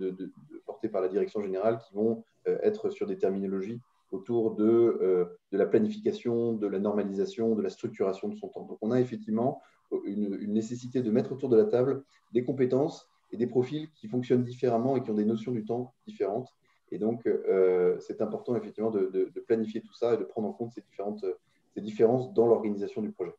portée par la direction générale, qui vont être sur des terminologies autour de la planification, de la normalisation, de la structuration de son temps. Donc, on a effectivement une nécessité de mettre autour de la table des compétences et des profils qui fonctionnent différemment et qui ont des notions du temps différentes. Et donc, c'est important effectivement de planifier tout ça et de prendre en compte ces différences dans l'organisation du projet.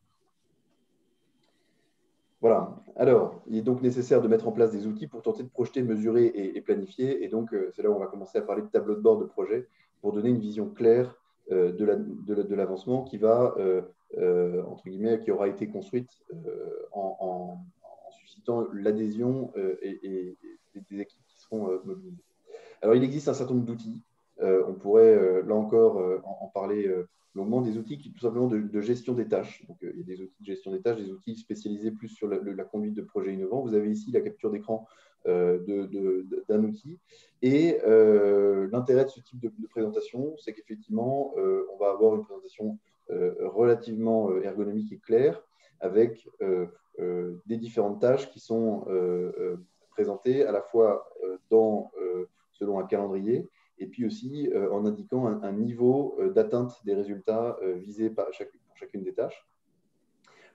Voilà. Alors, il est donc nécessaire de mettre en place des outils pour tenter de projeter, mesurer et planifier. Et donc, c'est là où on va commencer à parler de tableau de bord de projet pour donner une vision claire de l'avancement qui va, entre guillemets, qui aura été construite en suscitant l'adhésion et des équipes qui seront mobilisées. Alors, il existe un certain nombre d'outils. On pourrait, là encore, en parler longuement, des outils tout simplement de gestion des tâches. Donc, il y a des outils de gestion des tâches, des outils spécialisés plus sur la conduite de projets innovants. Vous avez ici la capture d'écran d'un outil. Et l'intérêt de ce type de présentation, c'est qu'effectivement, on va avoir une présentation relativement ergonomique et claire, avec des différentes tâches qui sont présentées à la fois selon un calendrier, et puis aussi en indiquant un niveau d'atteinte des résultats visés pour chacune des tâches.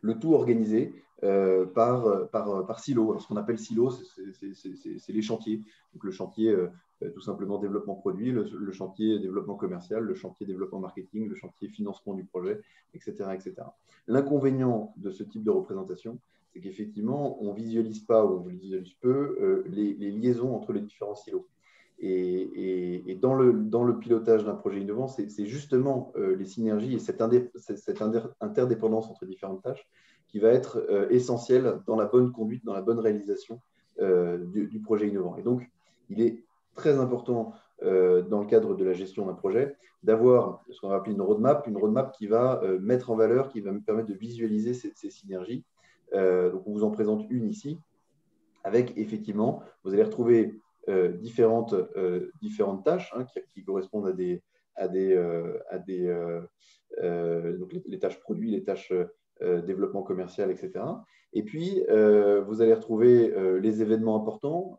Le tout organisé par silo. Alors, ce qu'on appelle silo, c'est les chantiers. Donc, le chantier, tout simplement développement produit, le chantier développement commercial, le chantier développement marketing, le chantier financement du projet, etc. etc. L'inconvénient de ce type de représentation, c'est qu'effectivement, on ne visualise pas ou on visualise peu les liaisons entre les différents silos. Et dans le pilotage d'un projet innovant, c'est justement les synergies et cette interdépendance entre différentes tâches qui va être essentielle dans la bonne conduite, dans la bonne réalisation du projet innovant. Et donc, il est très important dans le cadre de la gestion d'un projet d'avoir ce qu'on va appeler une roadmap qui va mettre en valeur, qui va me permettre de visualiser ces synergies. Donc, on vous en présente une ici, avec effectivement, vous allez retrouver différentes tâches qui correspondent donc les tâches produits, les tâches développement commercial, etc. Et puis, vous allez retrouver les événements importants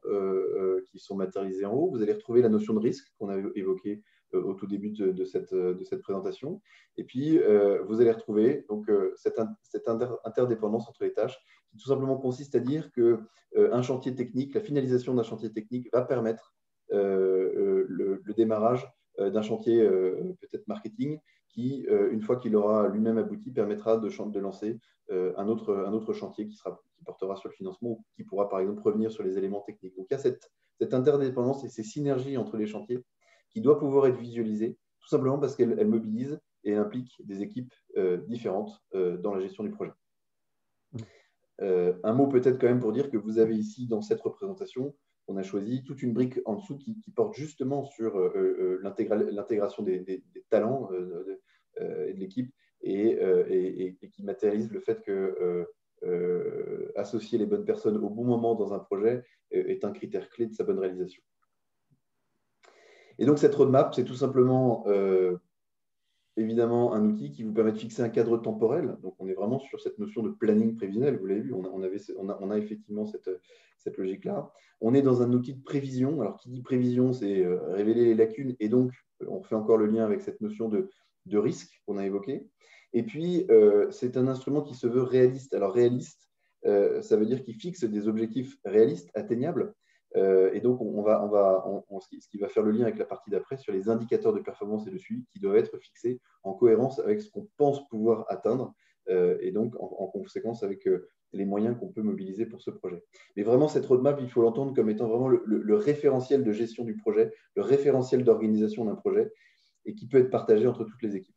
qui sont matérialisés en haut. Vous allez retrouver la notion de risque qu'on a évoquée au tout début de cette présentation. Et puis, vous allez retrouver donc, cette interdépendance entre les tâches qui tout simplement consiste à dire qu'un chantier technique, la finalisation d'un chantier technique va permettre le démarrage d'un chantier peut-être marketing qui, une fois qu'il aura lui-même abouti, permettra de lancer un autre chantier qui portera sur le financement ou qui pourra par exemple revenir sur les éléments techniques. Donc il y a cette interdépendance et ces synergies entre les chantiers qui doit pouvoir être visualisée tout simplement parce qu'elle mobilise et implique des équipes différentes dans la gestion du projet. Un mot peut-être quand même pour dire que vous avez ici dans cette représentation, on a choisi toute une brique en dessous qui porte justement sur l'intégration des talents et de l'équipe et qui matérialise le fait que associer les bonnes personnes au bon moment dans un projet est un critère clé de sa bonne réalisation. Et donc cette roadmap, c'est tout simplement évidemment un outil qui vous permet de fixer un cadre temporel. Donc on est vraiment sur cette notion de planning prévisionnel, vous l'avez vu, on a effectivement cette logique-là. On est dans un outil de prévision. Alors qui dit prévision, c'est révéler les lacunes et donc on fait encore le lien avec cette notion de risque qu'on a évoqué. Et puis c'est un instrument qui se veut réaliste. Alors réaliste, ça veut dire qu'il fixe des objectifs réalistes, atteignables. Et donc, ce qui va faire le lien avec la partie d'après sur les indicateurs de performance et de suivi qui doivent être fixés en cohérence avec ce qu'on pense pouvoir atteindre et donc en conséquence avec les moyens qu'on peut mobiliser pour ce projet. Mais vraiment, cette roadmap, il faut l'entendre comme étant vraiment le référentiel de gestion du projet, le référentiel d'organisation d'un projet et qui peut être partagé entre toutes les équipes.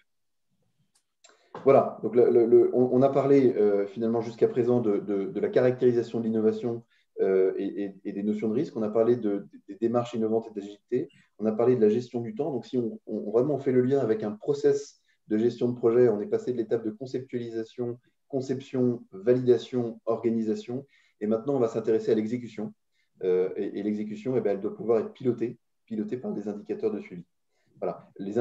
Voilà, donc on a parlé finalement jusqu'à présent de la caractérisation de l'innovation et des notions de risque. On a parlé des démarches innovantes et d'agilité. On a parlé de la gestion du temps. Donc, si on vraiment fait le lien avec un process de gestion de projet, on est passé de l'étape de conceptualisation, conception, validation, organisation. Et maintenant, on va s'intéresser à l'exécution. Et l'exécution, elle doit pouvoir être pilotée par des indicateurs de suivi. Voilà. Les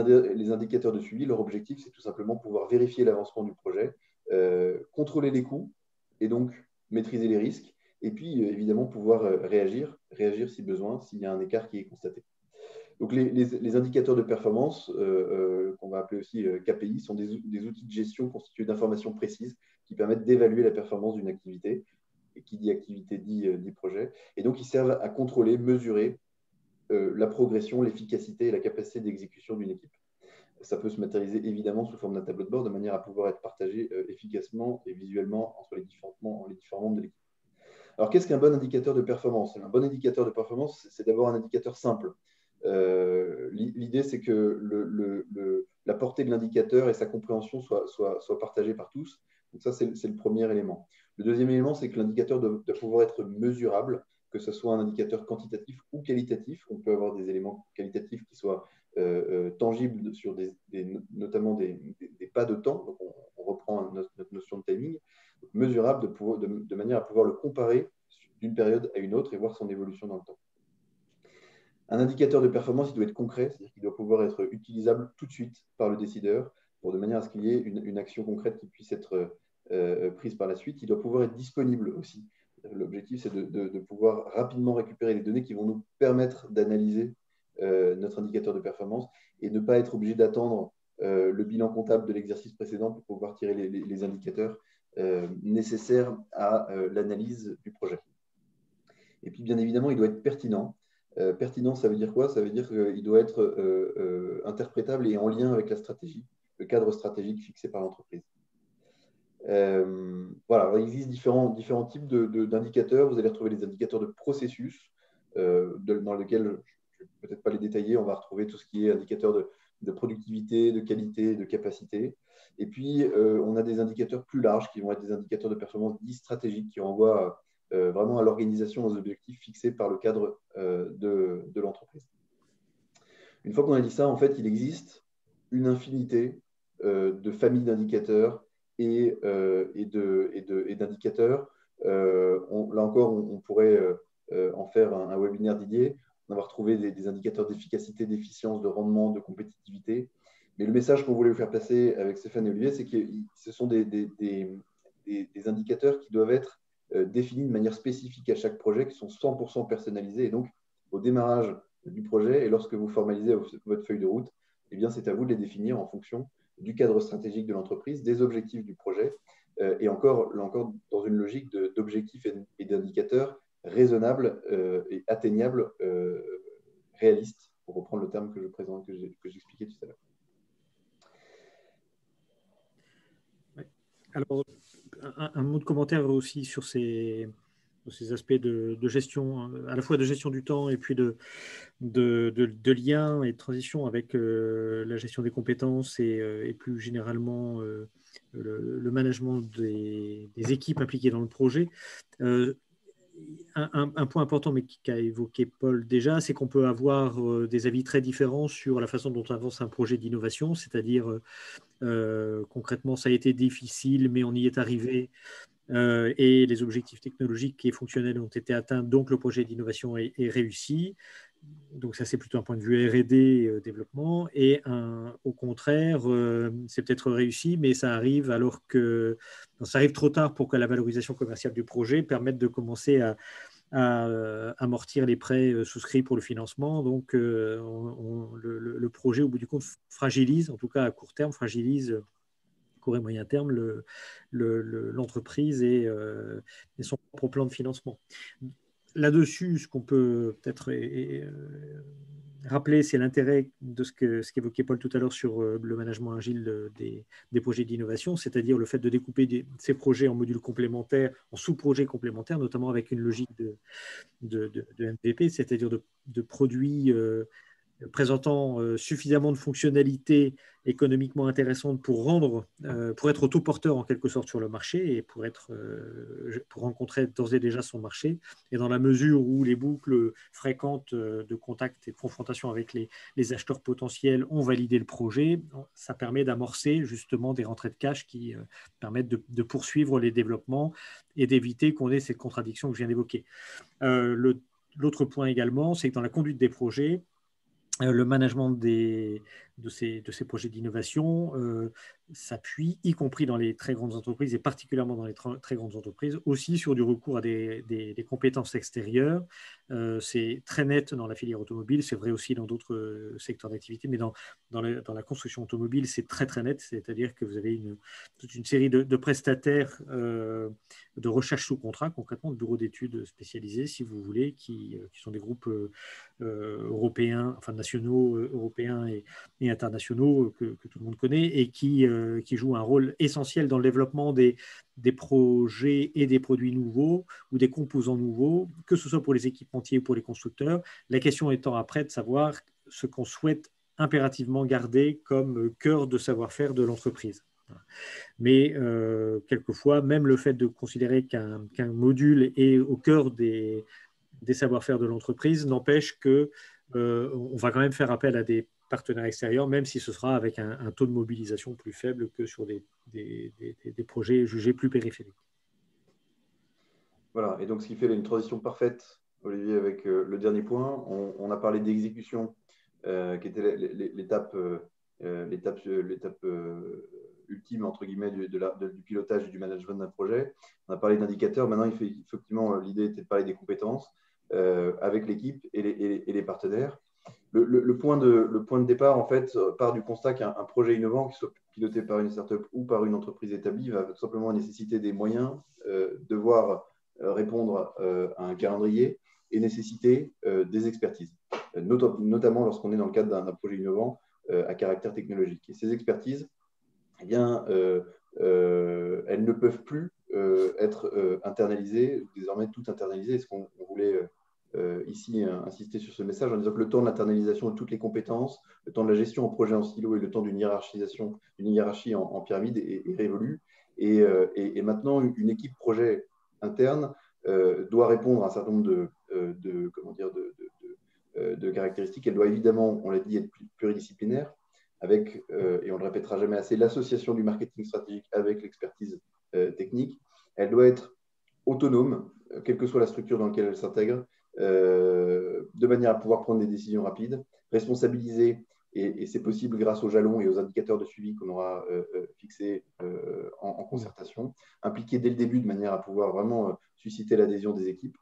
indicateurs de suivi, leur objectif, c'est tout simplement pouvoir vérifier l'avancement du projet, contrôler les coûts et donc maîtriser les risques. Et puis, évidemment, pouvoir réagir si besoin, s'il y a un écart qui est constaté. Donc, les indicateurs de performance, qu'on va appeler aussi KPI, sont des outils de gestion constitués d'informations précises qui permettent d'évaluer la performance d'une activité. Et qui dit activité dit projet. Et donc, ils servent à contrôler, mesurer la progression, l'efficacité et la capacité d'exécution d'une équipe. Ça peut se matérialiser évidemment sous forme d'un tableau de bord de manière à pouvoir être partagé efficacement et visuellement entre les différents membres de l'équipe. Alors, qu'est-ce qu'un bon indicateur de performance? Un bon indicateur de performance, c'est d'abord un indicateur simple. L'idée, c'est que la portée de l'indicateur et sa compréhension soient partagées par tous. Donc ça, c'est le premier élément. Le deuxième élément, c'est que l'indicateur doit pouvoir être mesurable, que ce soit un indicateur quantitatif ou qualitatif. On peut avoir des éléments qualitatifs qui soient tangibles sur notamment des pas de temps. Donc on reprend notre notion de timing. Donc, mesurable de manière à pouvoir le comparer d'une période à une autre et voir son évolution dans le temps. Un indicateur de performance, il doit être concret, c'est-à-dire qu'il doit pouvoir être utilisable tout de suite par le décideur de manière à ce qu'il y ait une action concrète qui puisse être prise par la suite. Il doit pouvoir être disponible aussi. L'objectif, c'est de pouvoir rapidement récupérer les données qui vont nous permettre d'analyser notre indicateur de performance et ne pas être obligé d'attendre le bilan comptable de l'exercice précédent pour pouvoir tirer les indicateurs nécessaires à l'analyse du projet. Et puis, bien évidemment, il doit être pertinent. Pertinent, ça veut dire quoi? Ça veut dire qu'il doit être interprétable et en lien avec la stratégie, le cadre stratégique fixé par l'entreprise. Voilà, alors, il existe différents types d'indicateurs. Vous allez retrouver les indicateurs de processus, dans lesquels, je ne vais peut-être pas les détailler, on va retrouver tout ce qui est indicateur de productivité, de qualité, de capacité. Et puis, on a des indicateurs plus larges qui vont être des indicateurs de performance dits stratégiques qui renvoient vraiment à l'organisation aux objectifs fixés par le cadre de l'entreprise. Une fois qu'on a dit ça, en fait, il existe une infinité de familles d'indicateurs et d'indicateurs. Là encore, on pourrait en faire un webinaire dédié. On va retrouver des indicateurs d'efficacité, d'efficience, de rendement, de compétitivité. Mais le message qu'on voulait vous faire passer avec Stéphane et Olivier, c'est que ce sont des des indicateurs qui doivent être définis de manière spécifique à chaque projet, qui sont 100% personnalisés. Et donc, au démarrage du projet et lorsque vous formalisez votre feuille de route, eh bien, c'est à vous de les définir en fonction du cadre stratégique de l'entreprise, des objectifs du projet, et là encore, dans une logique d'objectifs et d'indicateurs raisonnables et atteignables, réalistes, pour reprendre le terme que j'expliquais tout à l'heure. Alors, un mot de commentaire aussi sur ces aspects de gestion, à la fois de gestion du temps et puis de lien et de transition avec la gestion des compétences et plus généralement le management des équipes impliquées dans le projet. Un point important, mais qu'a évoqué Paul déjà, c'est qu'on peut avoir des avis très différents sur la façon dont on avance un projet d'innovation, c'est-à-dire concrètement, ça a été difficile, mais on y est arrivé. Et les objectifs technologiques et fonctionnels ont été atteints, donc le projet d'innovation est réussi. Donc ça, c'est plutôt un point de vue R&D, développement. Et au contraire, c'est peut-être réussi, mais ça arrive ça arrive trop tard pour que la valorisation commerciale du projet permette de commencer à amortir les prêts souscrits pour le financement. Donc le projet, au bout du compte, fragilise, en tout cas à court terme, fragilise court et moyen terme l'entreprise et son propre plan de financement. Là-dessus, ce qu'on peut peut-être rappeler, c'est l'intérêt de ce qu'évoquait Paul tout à l'heure sur le management agile des projets d'innovation, c'est-à-dire le fait de découper ces projets en modules complémentaires, en sous-projets complémentaires, notamment avec une logique de MVP, c'est-à-dire de produits présentant suffisamment de fonctionnalités économiquement intéressantes pour être autoporteur en quelque sorte sur le marché et pour rencontrer d'ores et déjà son marché. Et dans la mesure où les boucles fréquentes de contact et de confrontation avec les acheteurs potentiels ont validé le projet, ça permet d'amorcer justement des rentrées de cash qui permettent de poursuivre les développements et d'éviter qu'on ait cette contradiction que je viens d'évoquer. L'autre point également, c'est que dans la conduite des projets, le management de ces projets d'innovation s'appuie, y compris dans les très grandes entreprises et particulièrement dans les très grandes entreprises, aussi sur du recours à des compétences extérieures. C'est très net dans la filière automobile, c'est vrai aussi dans d'autres secteurs d'activité, mais dans la construction automobile, c'est très très net, c'est-à-dire que vous avez toute une série de prestataires de recherche sous contrat, concrètement de bureaux d'études spécialisés, si vous voulez, qui sont des groupes européens, enfin nationaux, européens et internationaux que tout le monde connaît et qui jouent un rôle essentiel dans le développement des projets et des produits nouveaux ou des composants nouveaux, que ce soit pour les équipementiers ou pour les constructeurs. La question étant après de savoir ce qu'on souhaite impérativement garder comme cœur de savoir-faire de l'entreprise. Mais quelquefois, même le fait de considérer qu'un module est au cœur des savoir-faire de l'entreprise n'empêche que on va quand même faire appel à des partenaires extérieurs, même si ce sera avec un taux de mobilisation plus faible que sur des projets jugés plus périphériques. Voilà, et donc ce qui fait une transition parfaite, Olivier, avec le dernier point. On a parlé d'exécution, qui était l'étape ultime, entre guillemets, du pilotage et du management d'un projet. On a parlé d'indicateurs. Maintenant, effectivement, l'idée était de parler des compétences avec l'équipe et les partenaires. Le point de départ, en fait, part du constat qu'un projet innovant, qui soit piloté par une startup ou par une entreprise établie, va tout simplement nécessiter des moyens, devoir répondre à un calendrier et nécessiter des expertises, notamment lorsqu'on est dans le cadre d'un projet innovant à caractère technologique. Et ces expertises, eh bien, elles ne peuvent plus être internalisées, désormais toutes internalisées. Est-ce qu'on voulait ici insister sur ce message en disant que le temps de l'internalisation de toutes les compétences, le temps de la gestion en projet en silo et le temps d'une hiérarchie en pyramide est révolu. Et maintenant, une équipe projet interne doit répondre à un certain nombre de caractéristiques. Elle doit évidemment, on l'a dit, être pluridisciplinaire, avec, et on ne le répétera jamais assez, l'association du marketing stratégique avec l'expertise technique. Elle doit être autonome, quelle que soit la structure dans laquelle elle s'intègre, de manière à pouvoir prendre des décisions rapides, responsabiliser Et c'est possible grâce aux jalons et aux indicateurs de suivi qu'on aura fixés en concertation, impliqués dès le début de manière à pouvoir vraiment susciter l'adhésion des équipes.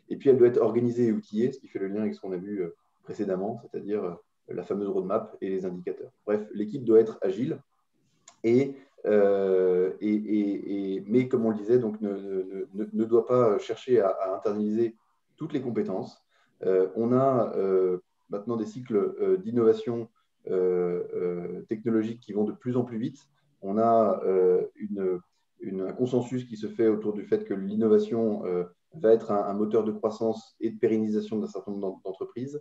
Et puis, elle doit être organisée et outillée, ce qui fait le lien avec ce qu'on a vu précédemment, c'est-à-dire la fameuse roadmap et les indicateurs. Bref, l'équipe doit être agile mais comme on le disait, donc ne doit pas chercher à internaliser toutes les compétences. On a maintenant des cycles d'innovation technologique qui vont de plus en plus vite. On a un consensus qui se fait autour du fait que l'innovation va être un moteur de croissance et de pérennisation d'un certain nombre d'entreprises.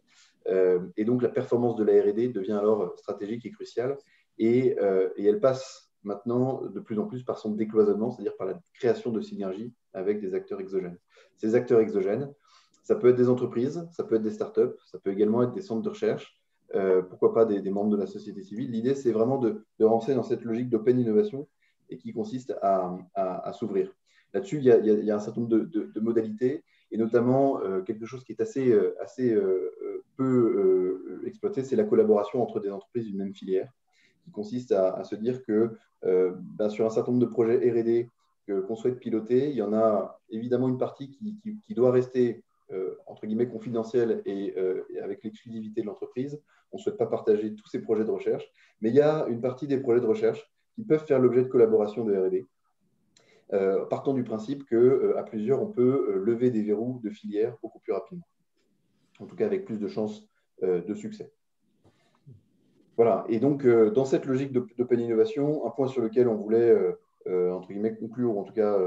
Et donc, la performance de la R&D devient alors stratégique et cruciale. Et elle passe maintenant de plus en plus par son décloisonnement, c'est-à-dire par la création de synergies avec des acteurs exogènes. Ces acteurs exogènes, ça peut être des entreprises, ça peut être des startups, ça peut également être des centres de recherche, pourquoi pas des membres de la société civile. L'idée, c'est vraiment de rentrer dans cette logique d'open innovation et qui consiste à s'ouvrir. Là-dessus, il y a un certain nombre de modalités, et notamment quelque chose qui est assez peu exploité, c'est la collaboration entre des entreprises d'une même filière, qui consiste à se dire que sur un certain nombre de projets R&D qu'on souhaite piloter, il y en a évidemment une partie qui doit rester entre guillemets confidentielle et avec l'exclusivité de l'entreprise. On ne souhaite pas partager tous ces projets de recherche, mais il y a une partie des projets de recherche qui peuvent faire l'objet de collaboration de R&D, partant du principe qu'à plusieurs, on peut lever des verrous de filière beaucoup plus rapidement, en tout cas avec plus de chances de succès. Voilà, et donc dans cette logique d'open innovation, un point sur lequel on voulait, entre guillemets, conclure, ou en tout cas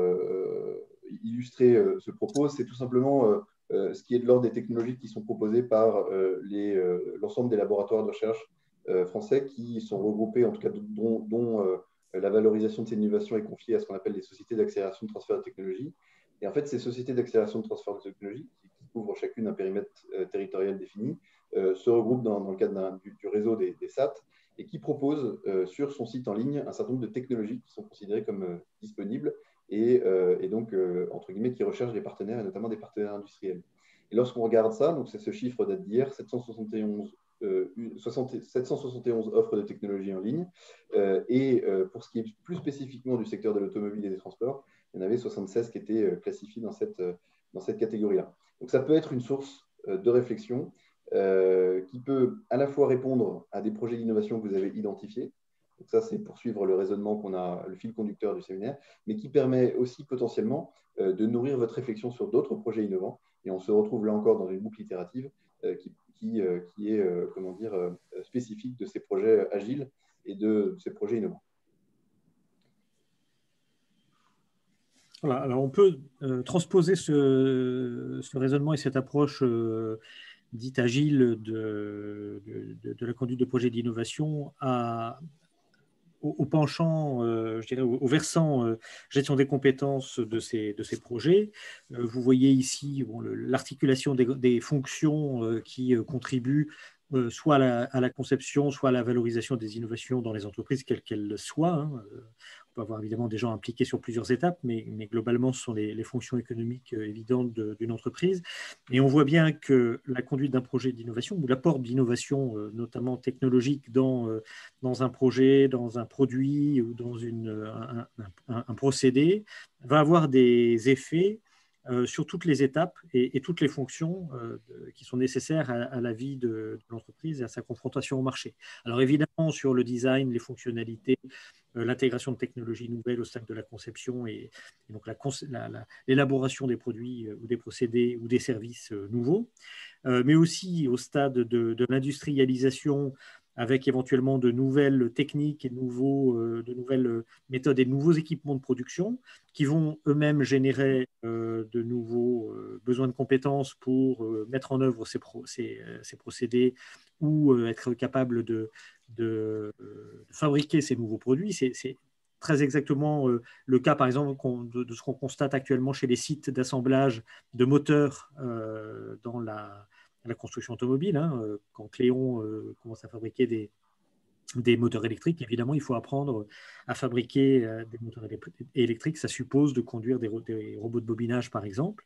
illustrer ce propos, c'est tout simplement ce qui est de l'ordre des technologies qui sont proposées par l'ensemble des laboratoires de recherche français qui sont regroupés, en tout cas dont la valorisation de ces innovations est confiée à ce qu'on appelle les sociétés d'accélération de transfert de technologie. Et en fait, ces sociétés d'accélération de transfert de technologie, qui couvrent chacune un périmètre territorial défini, se regroupent dans le cadre du réseau des SAT et qui proposent sur son site en ligne un certain nombre de technologies qui sont considérées comme disponibles et donc, entre guillemets, qui recherchent des partenaires, et notamment des partenaires industriels. Et lorsqu'on regarde ça, donc c'est ce chiffre date d'hier, 771 offres de technologies en ligne. Pour ce qui est plus spécifiquement du secteur de l'automobile et des transports, il y en avait 76 qui étaient classifiés dans cette catégorie-là. Donc, ça peut être une source de réflexion qui peut à la fois répondre à des projets d'innovation que vous avez identifiés. Donc ça, c'est poursuivre le raisonnement qu'on a, le fil conducteur du séminaire, mais qui permet aussi potentiellement de nourrir votre réflexion sur d'autres projets innovants. Et on se retrouve là encore dans une boucle itérative qui est comment dire, spécifique de ces projets agiles et de ces projets innovants. Voilà, alors on peut transposer ce raisonnement et cette approche dite agile de la conduite de projets d'innovation au penchant, je dirais, au versant gestion des compétences de ces projets. Vous voyez ici l'articulation des fonctions qui contribuent soit à la conception, soit à la valorisation des innovations dans les entreprises, quelles qu'elles soient. Hein. On peut avoir évidemment des gens impliqués sur plusieurs étapes, mais globalement, ce sont les fonctions économiques évidentes d'une entreprise. Et on voit bien que la conduite d'un projet d'innovation, ou l'apport d'innovation, notamment technologique, dans un projet, dans un produit ou dans un procédé, va avoir des effets sur toutes les étapes et toutes les fonctions qui sont nécessaires à la vie de l'entreprise et à sa confrontation au marché. Alors évidemment, sur le design, les fonctionnalités, l'intégration de technologies nouvelles au stade de la conception et donc l'élaboration des produits ou des procédés ou des services nouveaux, mais aussi au stade de l'industrialisation avec éventuellement de nouvelles techniques et de nouvelles méthodes et de nouveaux équipements de production qui vont eux-mêmes générer de nouveaux besoins de compétences pour mettre en œuvre ces procédés ou être capable de fabriquer ces nouveaux produits. C'est très exactement le cas, par exemple, de ce qu'on constate actuellement chez les sites d'assemblage de moteurs dans la construction automobile. Hein, quand Cléon commence à fabriquer des moteurs électriques. Évidemment, il faut apprendre à fabriquer des moteurs électriques. Ça suppose de conduire des robots de bobinage, par exemple.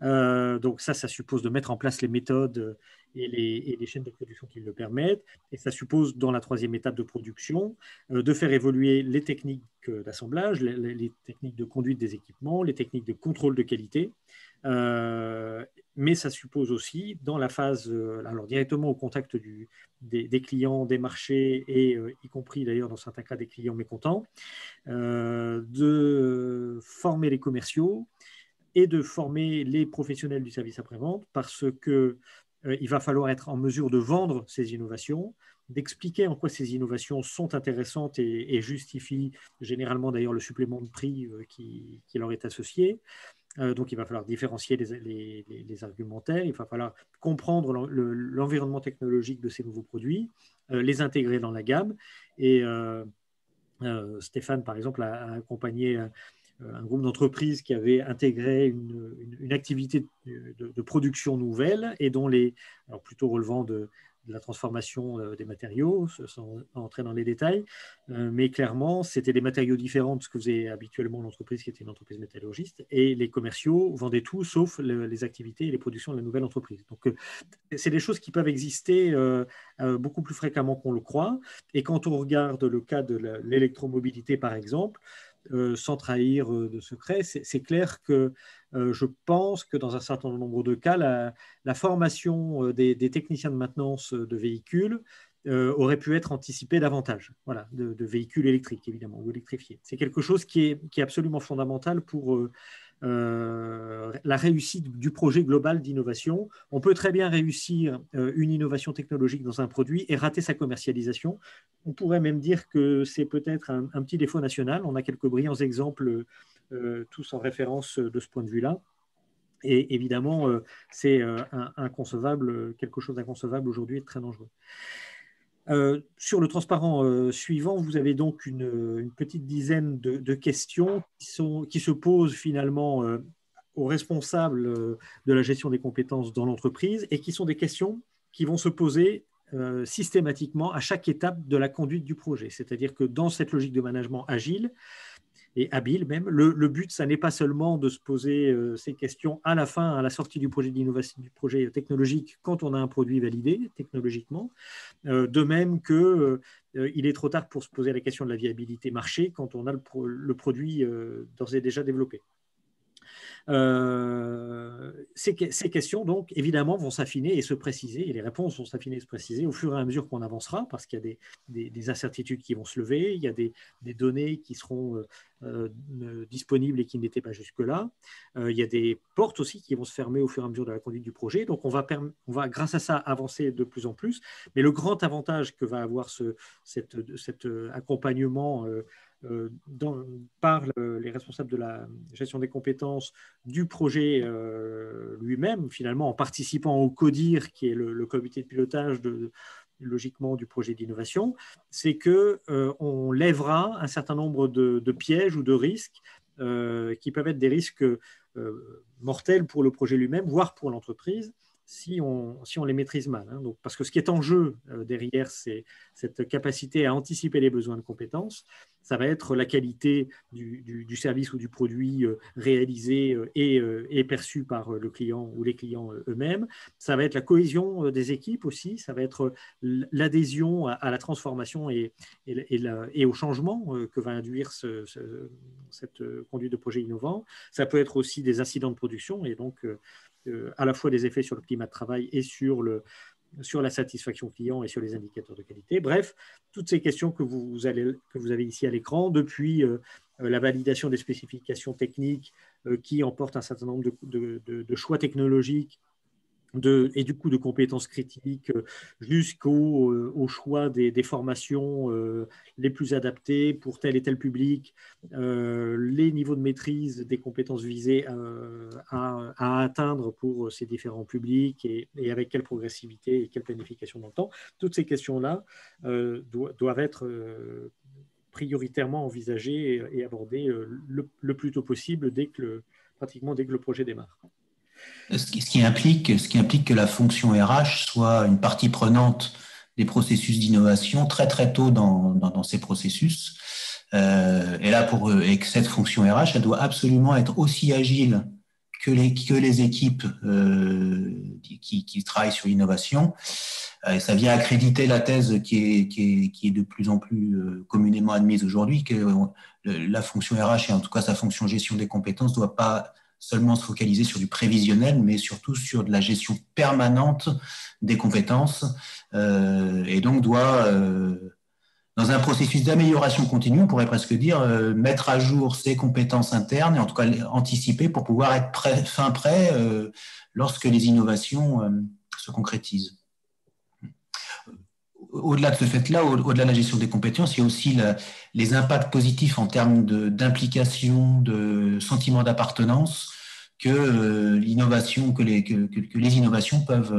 Donc ça suppose de mettre en place les méthodes et les chaînes de production qui le permettent. Et ça suppose, dans la troisième étape de production, de faire évoluer les techniques d'assemblage, les techniques de conduite des équipements, les techniques de contrôle de qualité. Mais ça suppose aussi, dans la phase, alors directement au contact des clients, des marchés, et y compris d'ailleurs dans certains cas des clients mécontents, de former les commerciaux et de former les professionnels du service après-vente, parce qu'il va falloir être en mesure de vendre ces innovations, d'expliquer en quoi ces innovations sont intéressantes et justifient généralement d'ailleurs le supplément de prix qui leur est associé. Donc, il va falloir différencier les argumentaires, il va falloir comprendre l'environnement technologique de ces nouveaux produits, les intégrer dans la gamme. Et Stéphane, par exemple, a accompagné un groupe d'entreprises qui avait intégré une activité de production nouvelle et dont alors plutôt relevant de la transformation des matériaux, sans entrer dans les détails, mais clairement, c'était des matériaux différents de ce que faisait habituellement l'entreprise, qui était une entreprise métallurgiste, et les commerciaux vendaient tout, sauf les activités et les productions de la nouvelle entreprise. Donc, c'est des choses qui peuvent exister beaucoup plus fréquemment qu'on le croit, et quand on regarde le cas de l'électromobilité, par exemple, sans trahir de secret, c'est clair que je pense que dans un certain nombre de cas, la formation des techniciens de maintenance de véhicules aurait pu être anticipée davantage, voilà, de véhicules électriques, évidemment, ou électrifiés. C'est quelque chose qui est absolument fondamental pour la réussite du projet global d'innovation. On peut très bien réussir une innovation technologique dans un produit et rater sa commercialisation. On pourrait même dire que c'est peut-être un petit défaut national. On a quelques brillants exemples, tous en référence de ce point de vue-là. Et évidemment, c'est inconcevable, quelque chose d'inconcevable aujourd'hui et très dangereux. Sur le transparent suivant, vous avez donc une petite dizaine de questions qui se posent finalement aux responsables de la gestion des compétences dans l'entreprise et qui sont des questions qui vont se poser systématiquement à chaque étape de la conduite du projet. C'est-à-dire que dans cette logique de management agile, et habile même. Le but, ça n'est pas seulement de se poser ces questions à la fin, à la sortie du projet d'innovation, du projet technologique, quand on a un produit validé technologiquement. De même qu'il est trop tard pour se poser la question de la viabilité marché quand on a le produit d'ores et déjà développé. Ces questions, donc, évidemment, vont s'affiner et se préciser, et les réponses vont s'affiner et se préciser au fur et à mesure qu'on avancera, parce qu'il y a des incertitudes qui vont se lever, il y a des données qui seront disponibles et qui n'étaient pas jusque-là. Il y a des portes aussi qui vont se fermer au fur et à mesure de la conduite du projet. Donc, on va grâce à ça, avancer de plus en plus. Mais le grand avantage que va avoir cet accompagnement par les responsables de la gestion des compétences du projet lui-même, finalement, en participant au CODIR, qui est le comité de pilotage logiquement du projet d'innovation, c'est qu'on lèvera un certain nombre de pièges ou de risques qui peuvent être des risques mortels pour le projet lui-même, voire pour l'entreprise, si on les maîtrise mal. Hein. Donc, parce que ce qui est en jeu derrière, c'est cette capacité à anticiper les besoins de compétences. Ça va être la qualité du service ou du produit réalisé et perçu par le client ou les clients eux-mêmes. Ça va être la cohésion des équipes aussi. Ça va être l'adhésion à la transformation et au changement que va induire cette conduite de projet innovant. Ça peut être aussi des incidents de production et donc à la fois des effets sur le climat de travail et sur la satisfaction client et sur les indicateurs de qualité. Bref, toutes ces questions que vous avez ici à l'écran, depuis la validation des spécifications techniques qui emportent un certain nombre de choix technologiques et du coup de compétences critiques jusqu'au choix des formations les plus adaptées pour tel et tel public, les niveaux de maîtrise des compétences visées à atteindre pour ces différents publics et avec quelle progressivité et quelle planification dans le temps. Toutes ces questions-là doivent être prioritairement envisagées et abordées le plus tôt possible pratiquement dès que le projet démarre. Ce qui implique que la fonction RH soit une partie prenante des processus d'innovation très très tôt dans ces processus. Et là, et que cette fonction RH, elle doit absolument être aussi agile que les équipes qui travaillent sur l'innovation. Ça vient accréditer la thèse qui est de plus en plus communément admise aujourd'hui, que la fonction RH, et en tout cas sa fonction gestion des compétences, ne doit pas seulement se focaliser sur du prévisionnel, mais surtout sur de la gestion permanente des compétences, et donc doit, dans un processus d'amélioration continue, on pourrait presque dire, mettre à jour ses compétences internes, et en tout cas anticiper pour pouvoir être fin prêt lorsque les innovations se concrétisent. Au-delà de ce fait-là, au-delà de la gestion des compétences, il y a aussi les impacts positifs en termes d'implication, de sentiment d'appartenance que l'innovation, que les innovations peuvent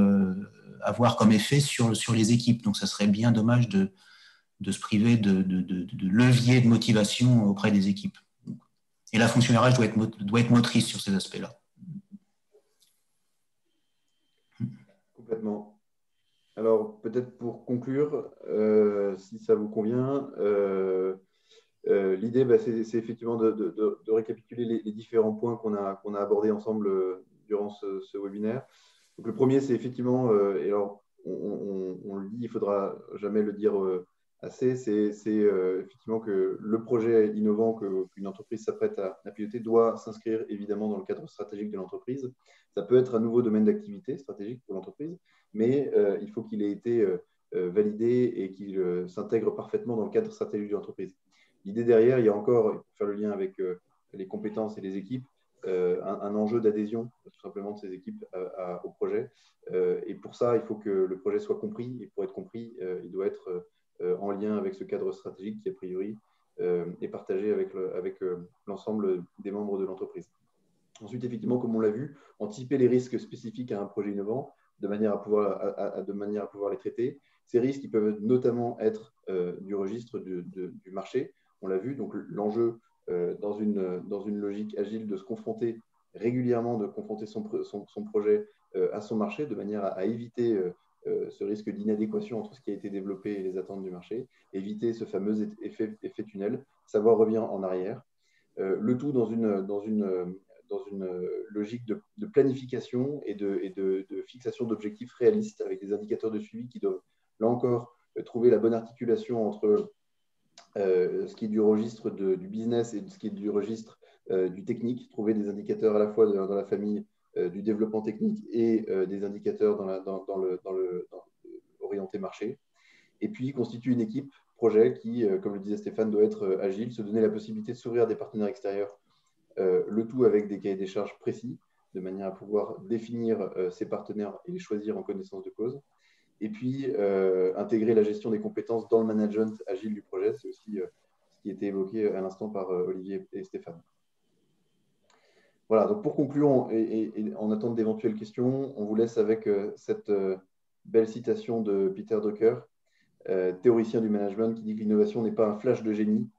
avoir comme effet sur les équipes. Donc, ça serait bien dommage de se priver de levier de motivation auprès des équipes. Et la fonction RH doit être motrice sur ces aspects-là. Complètement. Alors, peut-être pour conclure, si ça vous convient, l'idée, c'est effectivement de récapituler les différents points qu'on a abordés ensemble durant ce webinaire. Donc, le premier, c'est effectivement, et alors on le dit, il ne faudra jamais le dire assez, c'est effectivement que le projet innovant qu'une entreprise s'apprête à piloter doit s'inscrire évidemment dans le cadre stratégique de l'entreprise. Ça peut être un nouveau domaine d'activité stratégique pour l'entreprise, mais il faut qu'il ait été validé et qu'il s'intègre parfaitement dans le cadre stratégique de l'entreprise. L'idée derrière, il y a encore, pour faire le lien avec les compétences et les équipes, un enjeu d'adhésion tout simplement de ces équipes au projet. Et pour ça, il faut que le projet soit compris. Et pour être compris, il doit être en lien avec ce cadre stratégique qui, a priori, est partagé avec l'ensemble des membres de l'entreprise. Ensuite, effectivement, comme on l'a vu, anticiper les risques spécifiques à un projet innovant de manière à pouvoir les traiter. Ces risques, ils peuvent notamment être du registre du marché. On l'a vu, donc l'enjeu dans une logique agile de se confronter régulièrement, de confronter son projet à son marché, de manière à éviter ce risque d'inadéquation entre ce qui a été développé et les attentes du marché, éviter ce fameux effet tunnel, savoir revenir en arrière. Le tout dans une logique de planification et de fixation d'objectifs réalistes avec des indicateurs de suivi qui doivent, là encore, trouver la bonne articulation entre ce qui est du registre du business et ce qui est du registre du technique, trouver des indicateurs à la fois dans la famille du développement technique et des indicateurs dans le orienté marché. Et puis, constituer une équipe projet qui, comme le disait Stéphane, doit être agile, se donner la possibilité de s'ouvrir à des partenaires extérieurs, le tout avec des cahiers des charges précis, de manière à pouvoir définir ses partenaires et les choisir en connaissance de cause. Et puis, intégrer la gestion des compétences dans le management agile du projet, c'est aussi ce qui était évoqué à l'instant par Olivier et Stéphane. Voilà, donc pour conclure, et en attente d'éventuelles questions, on vous laisse avec cette belle citation de Peter Drucker, théoricien du management, qui dit que l'innovation n'est pas un flash de génie,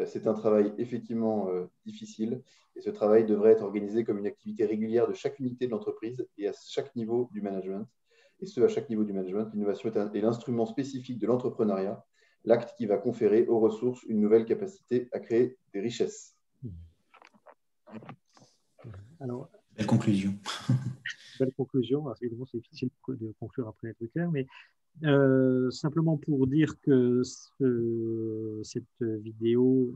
c'est un travail effectivement difficile, et ce travail devrait être organisé comme une activité régulière de chaque unité de l'entreprise et à chaque niveau du management. Et ce, à chaque niveau du management, l'innovation est l'instrument spécifique de l'entrepreneuriat, l'acte qui va conférer aux ressources une nouvelle capacité à créer des richesses. Alors, belle conclusion. Belle conclusion. Alors, évidemment, c'est difficile de conclure après Drucker, mais simplement pour dire que cette vidéo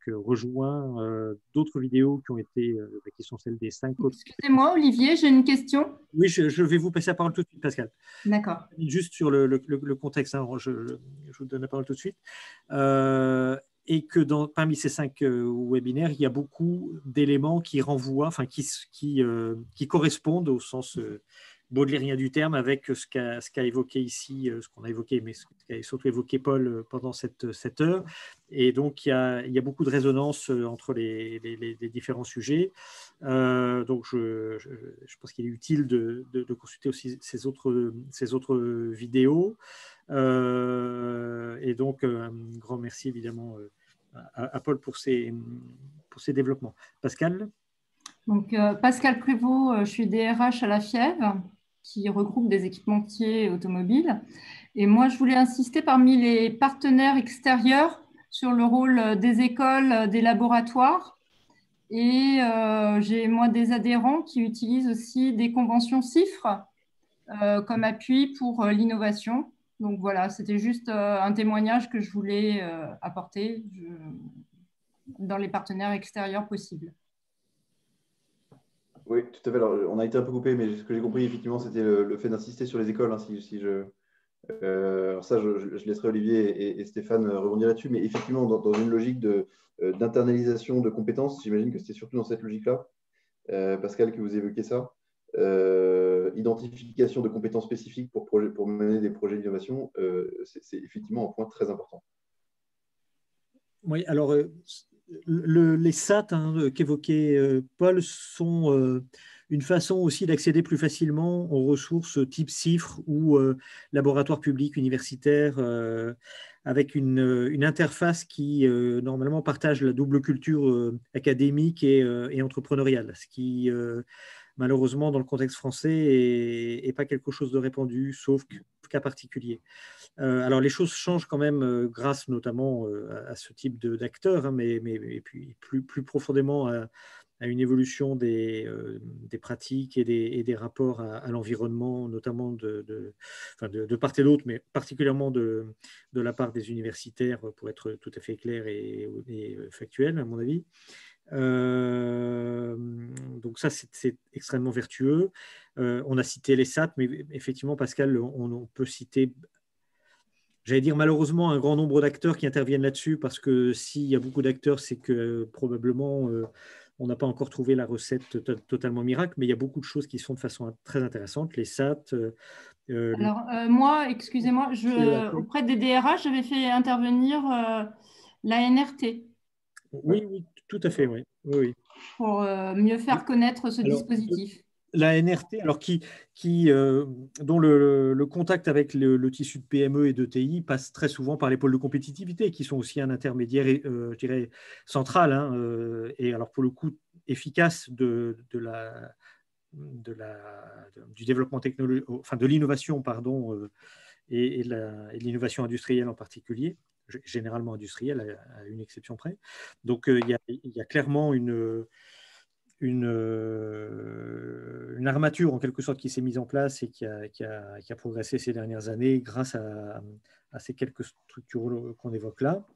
rejoint d'autres vidéos qui ont été, qui sont celles des 5 autres. Excusez-moi, Olivier, j'ai une question. Oui, je vais vous passer la parole tout de suite, Pascal. D'accord. Juste sur le contexte, hein, je vous donne la parole tout de suite. Et que parmi ces 5 webinaires, il y a beaucoup d'éléments qui renvoient, enfin qui correspondent au sens baudelairien du terme avec ce qu'a évoqué ici, ce qu'on a évoqué, mais ce qu'a surtout évoqué Paul pendant cette heure. Et donc, il y a beaucoup de résonance entre les différents sujets. Donc, je pense qu'il est utile de consulter aussi ces autres vidéos. Et donc, un grand merci évidemment à Paul pour ces développements. Pascal ? Donc, Pascal Prévost, je suis DRH à La Fièvre, qui regroupe des équipementiers automobiles. Et moi, je voulais insister parmi les partenaires extérieurs sur le rôle des écoles, des laboratoires. Et j'ai moi des adhérents qui utilisent aussi des conventions CIFRE comme appui pour l'innovation. Donc voilà, c'était juste un témoignage que je voulais apporter dans les partenaires extérieurs possibles. Oui, tout à fait. Alors, on a été un peu coupé, mais ce que j'ai compris, effectivement, c'était le fait d'insister sur les écoles. Hein, alors ça, je laisserai Olivier et Stéphane rebondir là-dessus, mais effectivement, dans une logique d'internalisation de compétences, j'imagine que c'était surtout dans cette logique-là, Pascal, que vous évoquez ça. Identification de compétences spécifiques pour mener des projets d'innovation, c'est effectivement un point très important. Oui, alors les SAT qu'évoquait Paul sont une façon aussi d'accéder plus facilement aux ressources type CIFRE ou laboratoire public universitaire avec une interface qui normalement partage la double culture académique et entrepreneuriale, ce qui malheureusement dans le contexte français n'est pas quelque chose de répandu, sauf cas particulier. Alors les choses changent quand même grâce notamment à ce type d'acteurs, hein, mais et puis plus profondément à une évolution des pratiques et des rapports à l'environnement, notamment de part et d'autre, mais particulièrement de la part des universitaires, pour être tout à fait clair et factuel, à mon avis. Donc ça, c'est extrêmement vertueux. On a cité les SAT, mais effectivement, Pascal, on peut citer, j'allais dire malheureusement, un grand nombre d'acteurs qui interviennent là-dessus, parce que s'il y a beaucoup d'acteurs, c'est que probablement on n'a pas encore trouvé la recette totalement miracle, mais il y a beaucoup de choses qui se font de façon très intéressante. Les SAT. Alors, moi, excusez-moi, auprès des DRH, j'avais fait intervenir la NRT. Oui, oui, tout à fait, oui. Oui. Pour mieux faire connaître ce dispositif. La NRT, alors dont le contact avec le tissu de PME et de TI passe très souvent par les pôles de compétitivité, qui sont aussi un intermédiaire, je dirais, central, hein, et alors pour le coup efficace du développement technologique, enfin de l'innovation, pardon, et de l'innovation industrielle en particulier, généralement industrielle à une exception près. Donc il y a clairement une armature en quelque sorte qui s'est mise en place et qui a progressé ces dernières années grâce à ces quelques structures qu'on évoque là.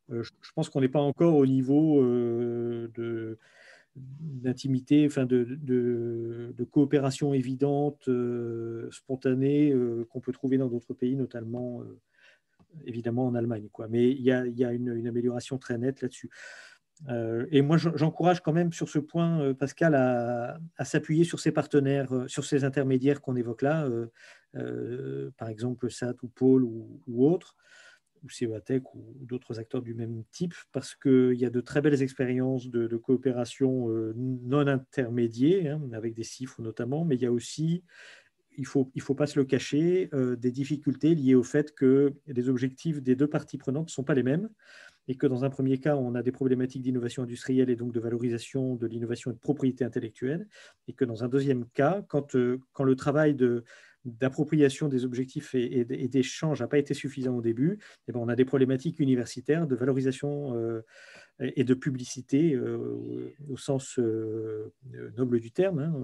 Je pense qu'on n'est pas encore au niveau d'intimité, enfin de coopération évidente, spontanée, qu'on peut trouver dans d'autres pays, notamment évidemment en Allemagne, quoi. Mais il y a une amélioration très nette là-dessus. Et moi, j'encourage quand même sur ce point, Pascal, à s'appuyer sur ses partenaires, sur ces intermédiaires qu'on évoque là, par exemple SAT ou Pôle ou autres, ou CEATEC ou d'autres acteurs du même type, parce qu'il y a de très belles expériences de coopération non intermédiaires, hein, avec des chiffres notamment, mais il y a aussi, il faut pas se le cacher, des difficultés liées au fait que les objectifs des deux parties prenantes ne sont pas les mêmes, et que dans un premier cas, on a des problématiques d'innovation industrielle et donc de valorisation de l'innovation et de propriété intellectuelle, et que dans un deuxième cas, quand le travail d'appropriation des objectifs et d'échange n'a pas été suffisant au début, eh bien, on a des problématiques universitaires de valorisation et de publicité au sens noble du terme, hein,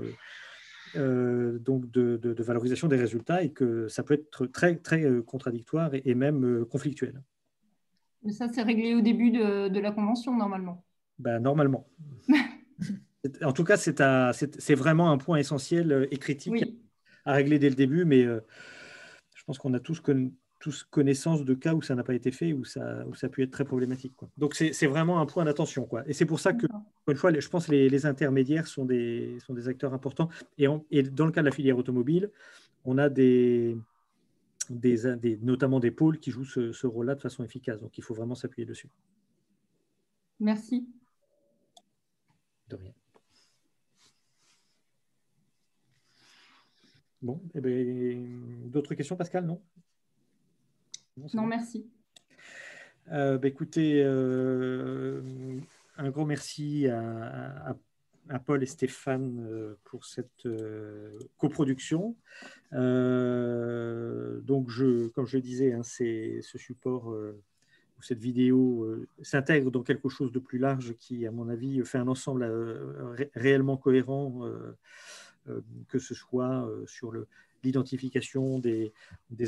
donc de valorisation des résultats, et que ça peut être très, très contradictoire et même conflictuel. Mais ça, c'est réglé au début de la convention, normalement. Ben, normalement. En tout cas, c'est vraiment un point essentiel et critique à régler dès le début, mais je pense qu'on a tous connaissance de cas où ça n'a pas été fait, où ça a pu être très problématique, quoi. Donc, c'est vraiment un point d'attention, quoi. Et c'est pour ça que, encore une fois, je pense que les intermédiaires sont des acteurs importants. Et dans le cas de la filière automobile, on a notamment des pôles qui jouent ce rôle-là de façon efficace. Donc, il faut vraiment s'appuyer dessus. Merci. De rien. Bon, eh ben, d'autres questions, Pascal? Non, non, merci. Écoutez, un gros merci à à Paul et Stéphane pour cette coproduction. Donc, comme je le disais, hein, ce support, cette vidéo s'intègre dans quelque chose de plus large qui, à mon avis, fait un ensemble réellement cohérent, que ce soit sur l'identification des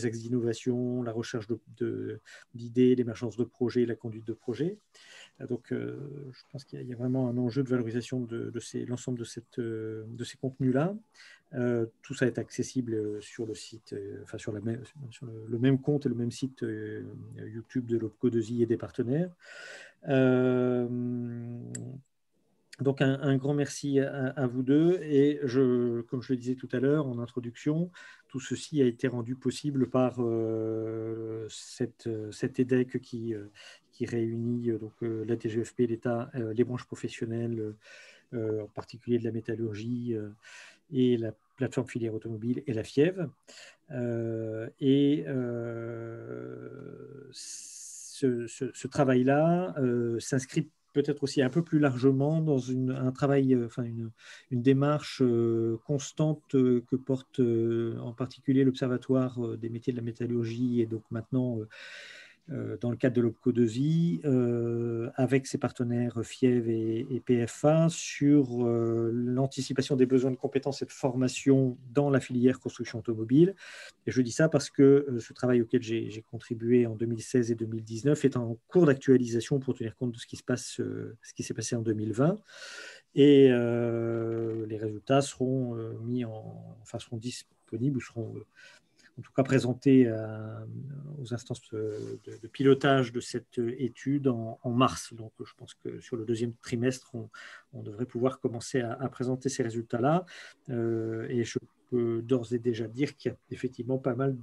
axes d'innovation, la recherche d'idées, l'émergence de projets, la conduite de projets. Donc, je pense qu'il y a vraiment un enjeu de valorisation de l'ensemble de ces contenus-là. Tout ça est accessible sur le site, enfin sur le même compte et le même site YouTube de l'OPCO2I et des partenaires. Donc, un grand merci à vous deux. Et comme je le disais tout à l'heure en introduction, tout ceci a été rendu possible par cette EDEC qui réunit donc, la TGFP, l'État, les branches professionnelles, en particulier de la métallurgie, et la plateforme filière automobile et la FIEV. Ce travail-là s'inscrit peut-être aussi un peu plus largement dans un travail, une démarche constante que porte en particulier l'Observatoire des métiers de la métallurgie et donc maintenant dans le cadre de l'OPCO2I avec ses partenaires FIEV et PFA sur l'anticipation des besoins de compétences et de formation dans la filière construction automobile. Et je dis ça parce que ce travail auquel j'ai contribué en 2016 et 2019 est en cours d'actualisation pour tenir compte de ce qui s'est passé en 2020. Et les résultats seront seront disponibles ou seront en tout cas présentés aux instances de pilotage de cette étude en mars. Donc, je pense que sur le deuxième trimestre, on devrait pouvoir commencer à présenter ces résultats-là. Et je peux d'ores et déjà dire qu'il y a effectivement pas mal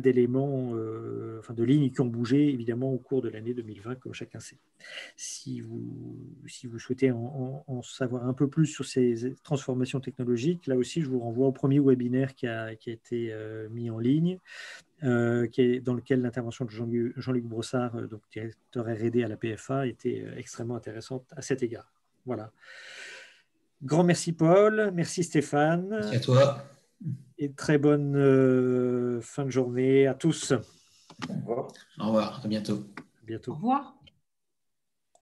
d'éléments, de lignes qui ont bougé, évidemment, au cours de l'année 2020, comme chacun sait. Si vous souhaitez en savoir un peu plus sur ces transformations technologiques, là aussi, je vous renvoie au premier webinaire qui a été mis en ligne, dans lequel l'intervention de Jean-Luc Brossard, donc directeur R&D à la PFA, était extrêmement intéressante à cet égard. Voilà. Grand merci, Paul. Merci, Stéphane. Merci à toi. Et très bonne fin de journée à tous. Au revoir. Au revoir, à bientôt. À bientôt. Au revoir.